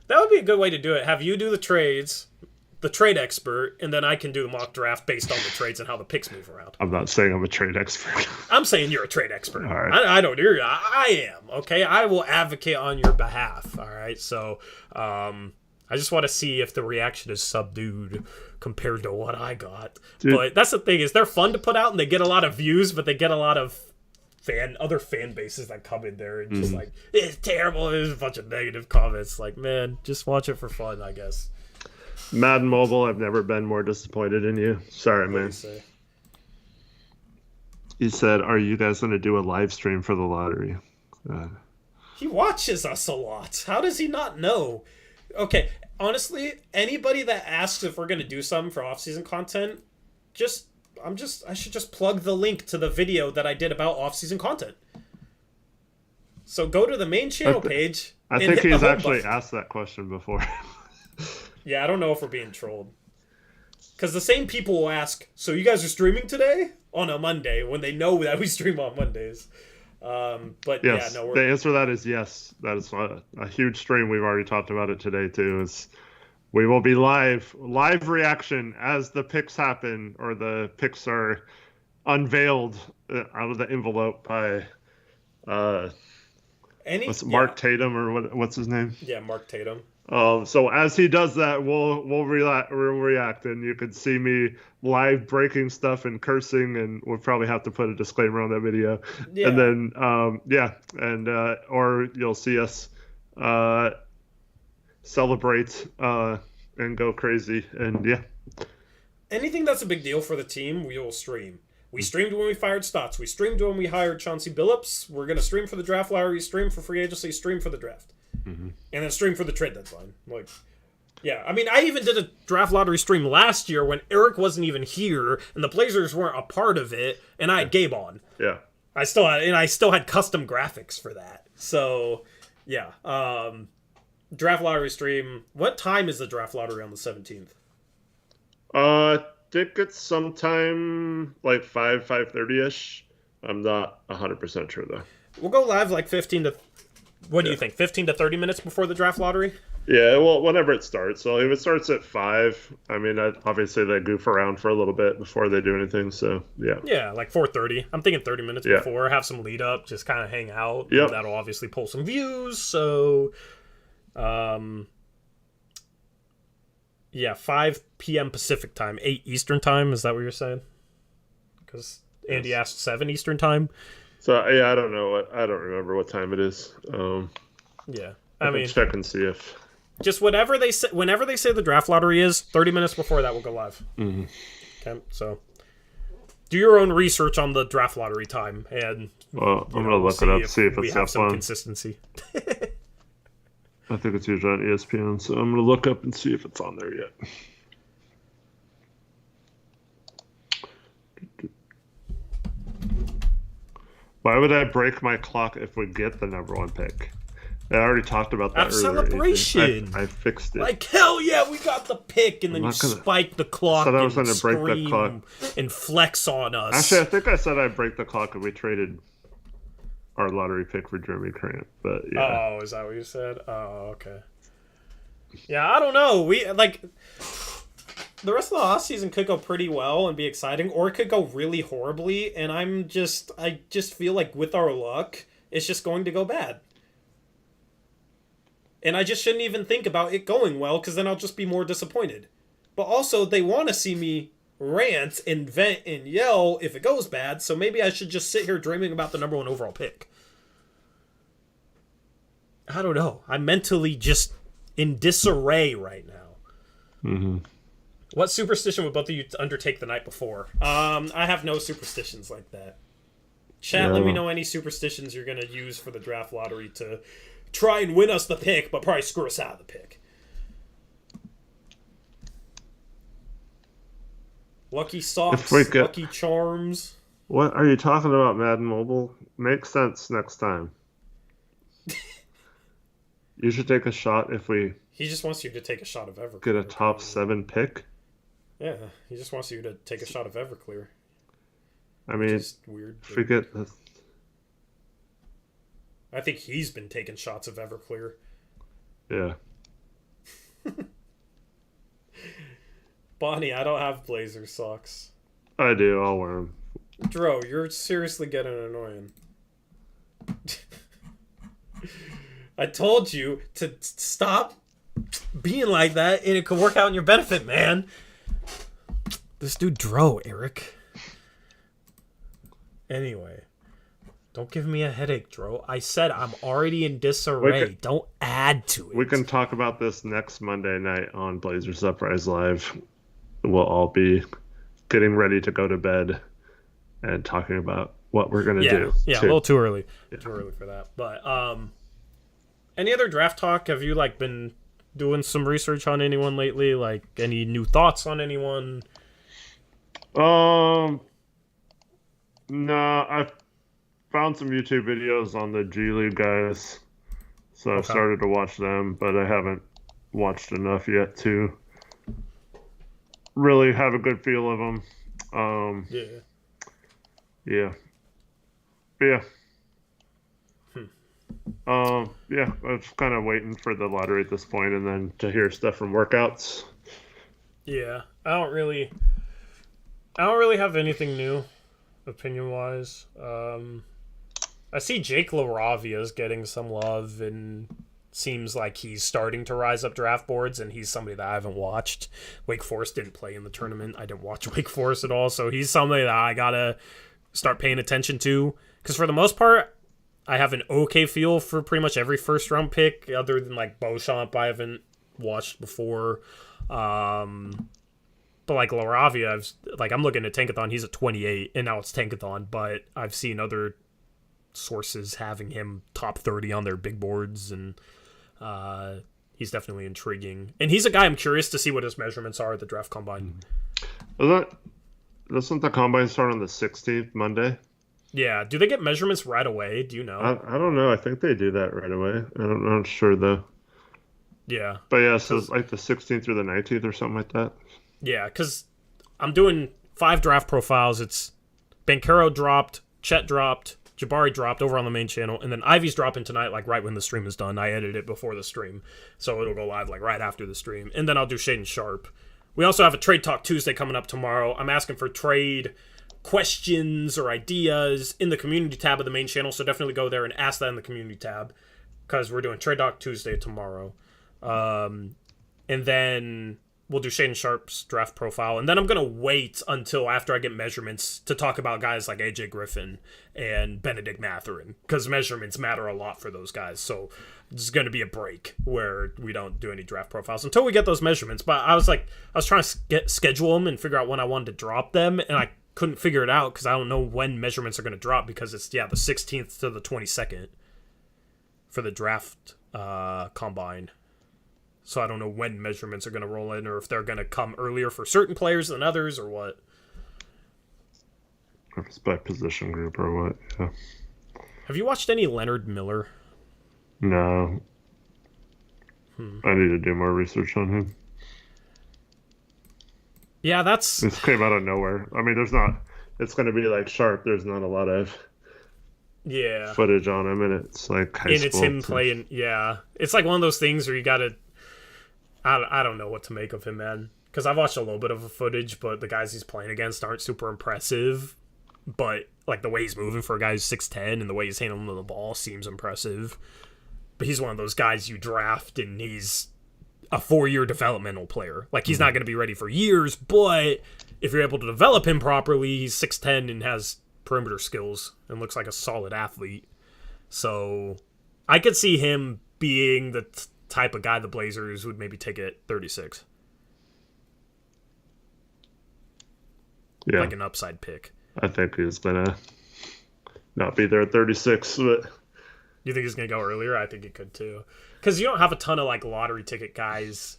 That would be a good way to do it. Have you do the trades, the trade expert, and then I can do the mock draft based on the trades and how the picks move around. I'm not saying I'm a trade expert. I'm saying you're a trade expert. All right. I don't. I am. Okay, I will advocate on your behalf. All right. So, I just want to see if the reaction is subdued compared to what I got. Dude. But that's the thing, is they're fun to put out and they get a lot of views, but they get a lot of other fan bases that come in there and just like, it's terrible. There's a bunch of negative comments. Like, man, just watch it for fun, I guess. Madden Mobile, I've never been more disappointed in you. Sorry, What do man. you say? He said, "Are you guys going to do a live stream for the lottery?" He watches us a lot. How does he not know? Okay, honestly, anybody that asks if we're gonna do something for off-season content, I should just plug the link to the video that I did about off-season content. So go to the main channel page. I and think hit the he's home actually button. asked that question before. Yeah, I don't know if we're being trolled. Because the same people will ask, so you guys are streaming today? On a Monday, when they know that we stream on Mondays. But Yes, yeah, no, the answer to that is yes. That is a huge stream. We've already talked about it today too. Is we will be live reaction as the picks happen or the picks are unveiled out of the envelope by Mark Tatum or what's his name? Yeah, Mark Tatum. So as he does that, we'll react, and you can see me live breaking stuff and cursing, and we'll probably have to put a disclaimer on that video. Yeah. And then or you'll see us celebrate and go crazy, and yeah. Anything that's a big deal for the team, we will stream. We streamed when we fired Stotts. We streamed when we hired Chauncey Billups. We're going to stream for the draft lottery, stream for free agency, stream for the draft. Mm-hmm. And then stream for the trade deadline. Like, yeah, I mean, I even did a draft lottery stream last year when Eric wasn't even here and the Blazers weren't a part of it, and I had Gabe on. Yeah. I still had custom graphics for that. So, yeah. Draft lottery stream. What time is the draft lottery on the 17th? I think it's sometime like 5:30ish. I'm not 100% sure though. We'll go live like 15 to... What do you think? 15 to 30 minutes before the draft lottery? Yeah, well, whenever it starts. So if it starts at 5, I mean, obviously they goof around for a little bit before they do anything. So yeah. Yeah, like 4:30. I'm thinking 30 minutes before. Have some lead up, just kind of hang out. Yep. That'll obviously pull some views. So, yeah, 5 p.m. Pacific time, 8 Eastern time. Is that what you're saying? Because Andy asked 7 Eastern time. So yeah, I don't know. I don't remember what time it is. Yeah, I mean, check and see if just whenever they say the draft lottery is 30 minutes before that, we'll go live. Mm-hmm. Okay, so do your own research on the draft lottery time, and I'm gonna look it up, see if we it's have up some on. consistency. I think it's usually on ESPN, so I'm gonna look up and see if it's on there yet. Why would I break my clock if we get the number 1 pick? I already talked about that earlier. Celebration. I fixed it. Like, hell yeah, we got the pick, and then you spike the clock I was and gonna break the clock and flex on us. Actually, I think I said I'd break the clock if we traded our lottery pick for Jeremy Grant, but yeah. Oh, is that what you said? Oh, okay. Yeah, I don't know. The rest of the offseason could go pretty well and be exciting, or it could go really horribly, and I just feel like with our luck, it's just going to go bad. And I just shouldn't even think about it going well, because then I'll just be more disappointed. But also, they want to see me rant and vent and yell if it goes bad, so maybe I should just sit here dreaming about the number 1 overall pick. I don't know. I'm mentally just in disarray right now. Mm-hmm. What superstition would both of you undertake the night before? I have no superstitions like that. Chat, let me know any superstitions you're going to use for the draft lottery to try and win us the pick, but probably screw us out of the pick. Lucky socks, lucky charms. What are you talking about, Madden Mobile? Makes sense next time. You should take a shot if we He just wants you to take a shot of Everclear. get a top 7 pick. Yeah, he just wants you to take a shot of Everclear. I mean, weird. If we get the... I think he's been taking shots of Everclear. Yeah. Bonnie, I don't have Blazer socks. I do. I'll wear them. Dro, you're seriously getting annoying. I told you to stop being like that, and it could work out in your benefit, man. This dude Dro, Eric. Anyway, don't give me a headache, Dro. I said I'm already in disarray. Don't add to it. We can talk about this next Monday night on Blazers Uprise Live. We'll all be getting ready to go to bed and talking about what we're going to do. Yeah, a little too early. Yeah. Too early for that. But any other draft talk? Have you been doing some research on anyone lately? Like any new thoughts on anyone? No, I've found some YouTube videos on the G League guys. So I've started to watch them, but I haven't watched enough yet to really have a good feel of them. Yeah. Yeah, I was kind of waiting for the lottery at this point, and then to hear stuff from workouts. Yeah, I don't really have anything new, opinion wise. I see Jake LaRavia is getting some love, and seems like he's starting to rise up draft boards, and he's somebody that I haven't watched. Wake Forest didn't play in the tournament. I didn't watch Wake Forest at all, so he's somebody that I gotta start paying attention to. Because for the most part, I have an okay feel for pretty much every first round pick, other than Beauchamp I haven't watched before. But LaRavia, I'm looking at Tankathon, he's a 28, and now it's Tankathon, but I've seen other sources having him top 30 on their big boards, and he's definitely intriguing. And he's a guy I'm curious to see what his measurements are at the draft combine. Doesn't the combine start on the 16th, Monday? Yeah. Do they get measurements right away? Do you know? I don't know. I think they do that right away. I'm not sure, though. Yeah. But yeah, so it's the 16th through the 19th or something like that. Yeah, because I'm doing 5 draft profiles. It's Banchero dropped, Chet dropped, Jabari dropped over on the main channel, and then Ivy's dropping tonight, right when the stream is done. I edited it before the stream, so it'll go live right after the stream. And then I'll do Shaden Sharp. We also have a Trade Talk Tuesday coming up tomorrow. I'm asking for trade questions or ideas in the community tab of the main channel, so definitely go there and ask that in the community tab, because we're doing Trade Talk Tuesday tomorrow. And then we'll do Shaden Sharp's draft profile, and then I'm going to wait until after I get measurements to talk about guys like AJ Griffin and Benedict Mathurin, because measurements matter a lot for those guys. So there's going to be a break where we don't do any draft profiles until we get those measurements. But I was trying to schedule them and figure out when I wanted to drop them, and I couldn't figure it out because I don't know when measurements are going to drop, because it's the 16th to the 22nd for the draft combine. So I don't know when measurements are going to roll in, or if they're going to come earlier for certain players than others, or what. If it's by position group or what, yeah. Have you watched any Leonard Miller? No. I need to do more research on him. Yeah, this came out of nowhere. I mean, it's going to be like Sharp. There's not a lot of footage on him, and it's like high school. And it's him playing, yeah. It's like one of those things where you got to, I don't know what to make of him, man. Because I've watched a little bit of footage, but the guys he's playing against aren't super impressive. But the way he's moving for a guy who's 6'10", and the way he's handling the ball seems impressive. But he's one of those guys you draft, and he's a 4-year developmental player. He's not going to be ready for years, but if you're able to develop him properly, he's 6'10" and has perimeter skills and looks like a solid athlete. So I could see him being the type of guy the Blazers would maybe take at 36. Yeah. Like an upside pick. I think he's going to not be there at 36, but... You think he's going to go earlier? I think he could too. Because you don't have a ton of lottery ticket guys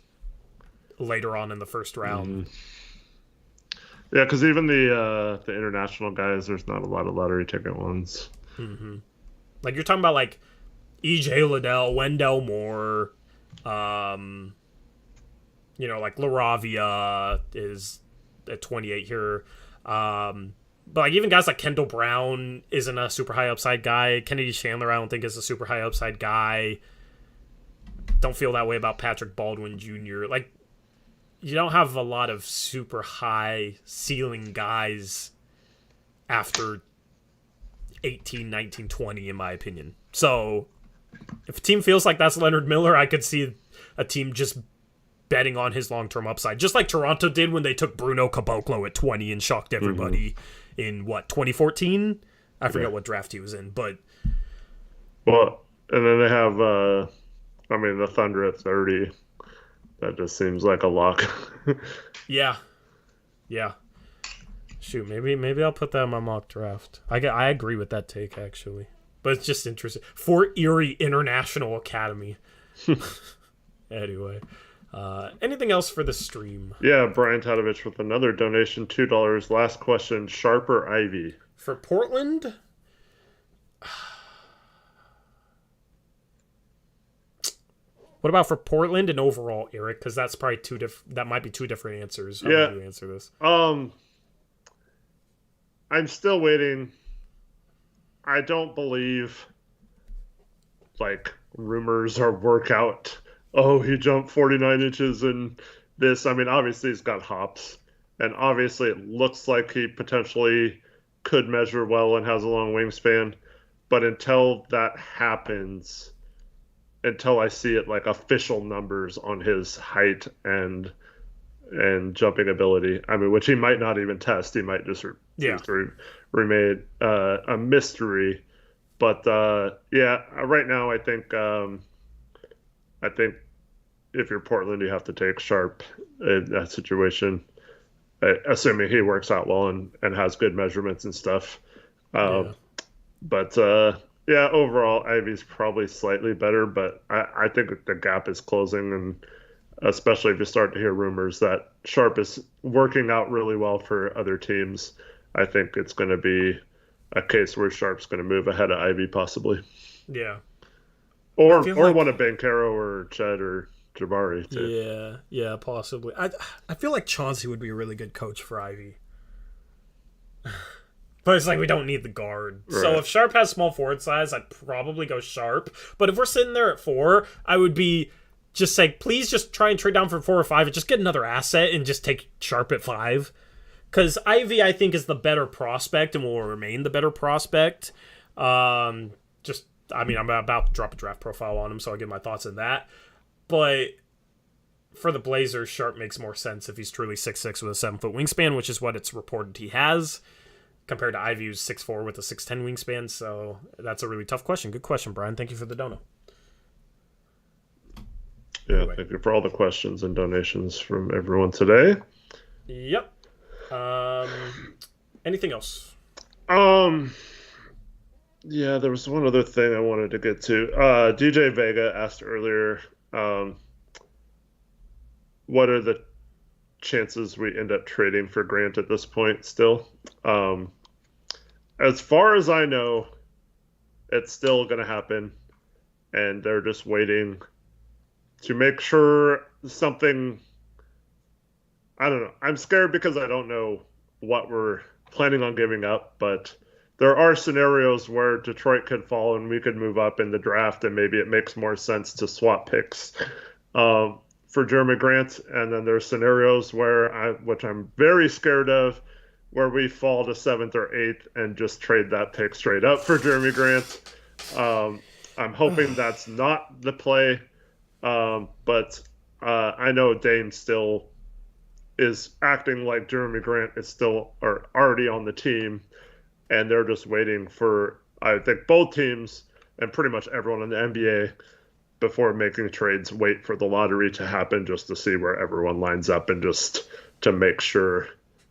later on in the first round. Yeah, because even the international guys, there's not a lot of lottery ticket ones. Mm-hmm. You're talking about EJ Liddell, Wendell Moore, like LaRavia is at 28 here. But like even guys like Kendall Brown isn't a super high upside guy. Kennedy Chandler I don't think is a super high upside guy. Don't feel that way about Patrick Baldwin Jr. Like, you don't have a lot of super high ceiling guys after 18, 19, 20, in my opinion. So if a team feels like that's Leonard Miller, I could see a team just betting on his long-term upside. Just like Toronto did when they took Bruno Caboclo at 20 and shocked everybody in, 2014? I forget what draft he was in, but... Well, and then they have, the Thunder at 30. That just seems like a lock. Yeah. Shoot, maybe I'll put that in my mock draft. I agree with that take, actually. But it's just interesting. Fort Erie International Academy. Anyway. Anything else for the stream? Yeah, Brian Tadovich with another donation, $2. Last question, Sharp or Ivy? For Portland? What about for Portland and overall, Eric? Because that's probably that might be two different answers. How would you answer this? I'm still waiting. I don't believe rumors or workout. Oh, he jumped 49 inches in this. I mean, obviously he's got hops, and obviously it looks like he potentially could measure well and has a long wingspan. But until that happens, until I see it official numbers on his height and jumping ability, I mean, which he might not even test. He might just remain a mystery. But right now I think if you're Portland, you have to take Sharp in that situation, assuming he works out well and has good measurements and stuff. But overall, Ivy's probably slightly better, but I think the gap is closing, and especially if you start to hear rumors that Sharp is working out really well for other teams, I think it's going to be a case where Sharp's going to move ahead of Ivy possibly. Yeah. Or one of Banchero or Ched or Jabari too. Yeah, possibly. I feel like Chauncey would be a really good coach for Ivy. But it's we don't need the guard. Right. So if Sharp has small forward size, I'd probably go Sharp. But if we're sitting there at 4, I would be just say, please just try and trade down for 4 or 5 and just get another asset and just take Sharp at 5. Because Ivy, I think, is the better prospect and will remain the better prospect. I'm about to drop a draft profile on him, so I'll give my thoughts on that. But for the Blazers, Sharp makes more sense if he's truly 6'6" with a 7-foot wingspan, which is what it's reported he has, compared to Ivy, who's 6'4" with a 6'10" wingspan. So that's a really tough question. Good question, Brian. Thank you for the dono. Yeah, anyway. Thank you for all the questions and donations from everyone today. Yep. Anything else? Yeah, there was one other thing I wanted to get to. DJ Vega asked earlier, what are the chances we end up trading for Grant at this point still? As far as I know, it's still going to happen, and they're just waiting to make sure something... I don't know. I'm scared because I don't know what we're planning on giving up, but there are scenarios where Detroit could fall and we could move up in the draft, and maybe it makes more sense to swap picks for Jerami Grant. And then there's scenarios which I'm very scared of, where we fall to 7th or 8th and just trade that pick straight up for Jerami Grant. I'm hoping that's not the play, but I know Dame still is acting like Jerami Grant is still already on the team, and they're just waiting for, I think, both teams and pretty much everyone in the NBA, before making trades, wait for the lottery to happen just to see where everyone lines up and just to make sure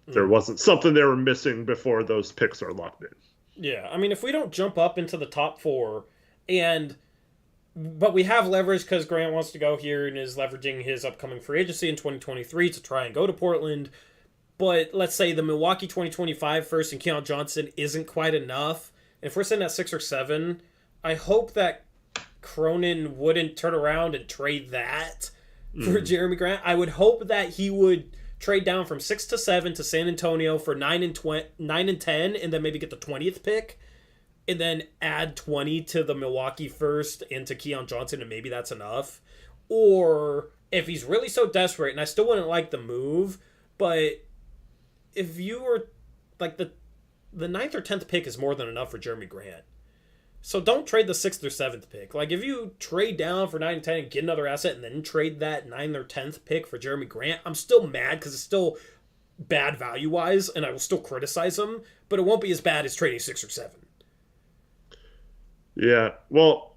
there wasn't something they were missing before those picks are locked in. Yeah, I mean, if we don't jump up into the top 4, but we have leverage because Grant wants to go here and is leveraging his upcoming free agency in 2023 to try and go to Portland. But let's say the Milwaukee 2025 first and Keon Johnson isn't quite enough. And if we're sitting at 6 or 7, I hope that Cronin wouldn't turn around and trade that for Jeremy Grant. I would hope that he would trade down from 6 to 7 to San Antonio for 9 and 10, and then maybe get the 20th pick, and then add 20 to the Milwaukee first and to Keon Johnson, and maybe that's enough. Or if he's really so desperate, and I still wouldn't like the move, but if you were like the 9th or 10th pick is more than enough for Jeremy Grant. So don't trade the 6th or 7th pick. Like, if you trade down for 9 and 10 and get another asset and then trade that 9th or 10th pick for Jeremy Grant, I'm still mad because it's still bad value-wise, and I will still criticize him, but it won't be as bad as trading 6 or 7. Yeah, well,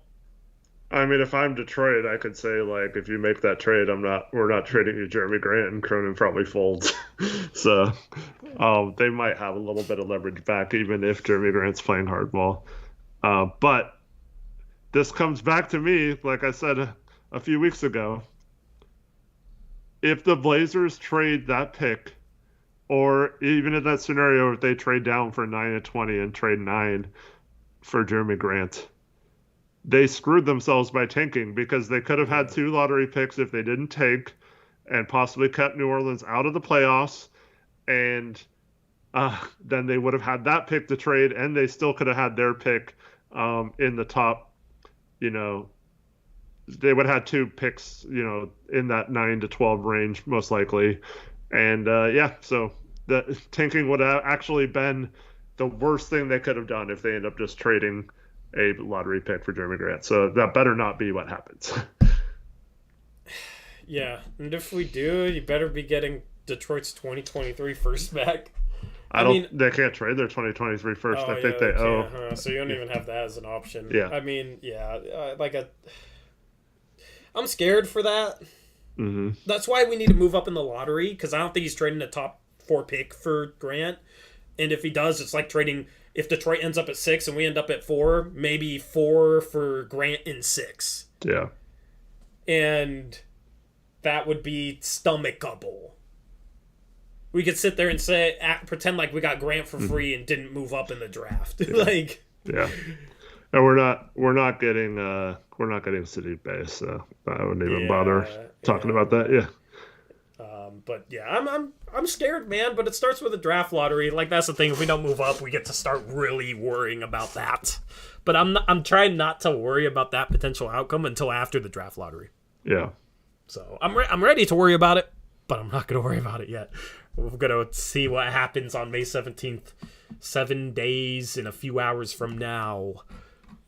I mean, if I'm Detroit, I could say, like, if you make that trade, we're not trading you Jeremy Grant, and Cronin probably folds. So they might have a little bit of leverage back, even if Jeremy Grant's playing hardball. But this comes back to me, like I said a few weeks ago. If the Blazers trade that pick, or even in that scenario, if they trade down for 9 and 20 and trade 9 for Jeremy Grant, they screwed themselves by tanking, because they could have had 2 lottery picks if they didn't tank, and possibly kept New Orleans out of the playoffs, and then they would have had that pick to trade, and they still could have had their pick in the top, they would have had 2 picks, in that 9 to 12 range, most likely. And so the tanking would have actually been the worst thing they could have done if they end up just trading a lottery pick for Jeremy Grant. So that better not be what happens. Yeah, and if we do, you better be getting Detroit's 2023 first back. They can't trade their 2023 first. I think they owe. So you don't even have that as an option. Yeah. I mean, I'm scared for that. Mm-hmm. That's why we need to move up in the lottery, because I don't think he's trading a top 4 pick for Grant. And if he does, it's like trading, if Detroit ends up at 6 and we end up at 4, maybe 4 for Grant in 6. Yeah. And that would be stomachable. We could sit there and pretend like we got Grant for free and didn't move up in the draft. Yeah. And we're not getting City Base, so I wouldn't even bother talking about that. Yeah. But yeah, I'm scared, man. But it starts with a draft lottery. Like, that's the thing. If we don't move up, we get to start really worrying about that. But I'm trying not to worry about that potential outcome until after the draft lottery. Yeah. So I'm ready to worry about it, but I'm not going to worry about it yet. We're going to see what happens on May 17th, 7 days and a few hours from now.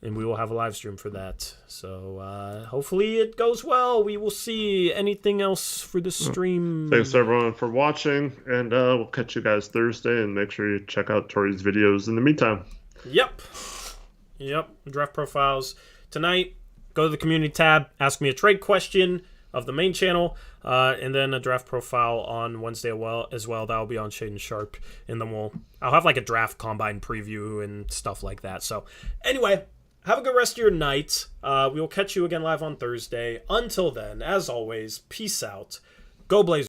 And we will have a live stream for that. So hopefully it goes well. We will see. Anything else for the stream? Thanks everyone for watching. And we'll catch you guys Thursday. And make sure you check out Tori's videos in the meantime. Yep. Draft profiles. Tonight, go to the community tab. Ask me a trade question of the main channel. And then a draft profile on Wednesday as well. That'll be on Shaden Sharp. And then I'll have like a draft combine preview and stuff like that. So anyway, have a good rest of your night. We will catch you again live on Thursday. Until then, as always, peace out. Go Blazers.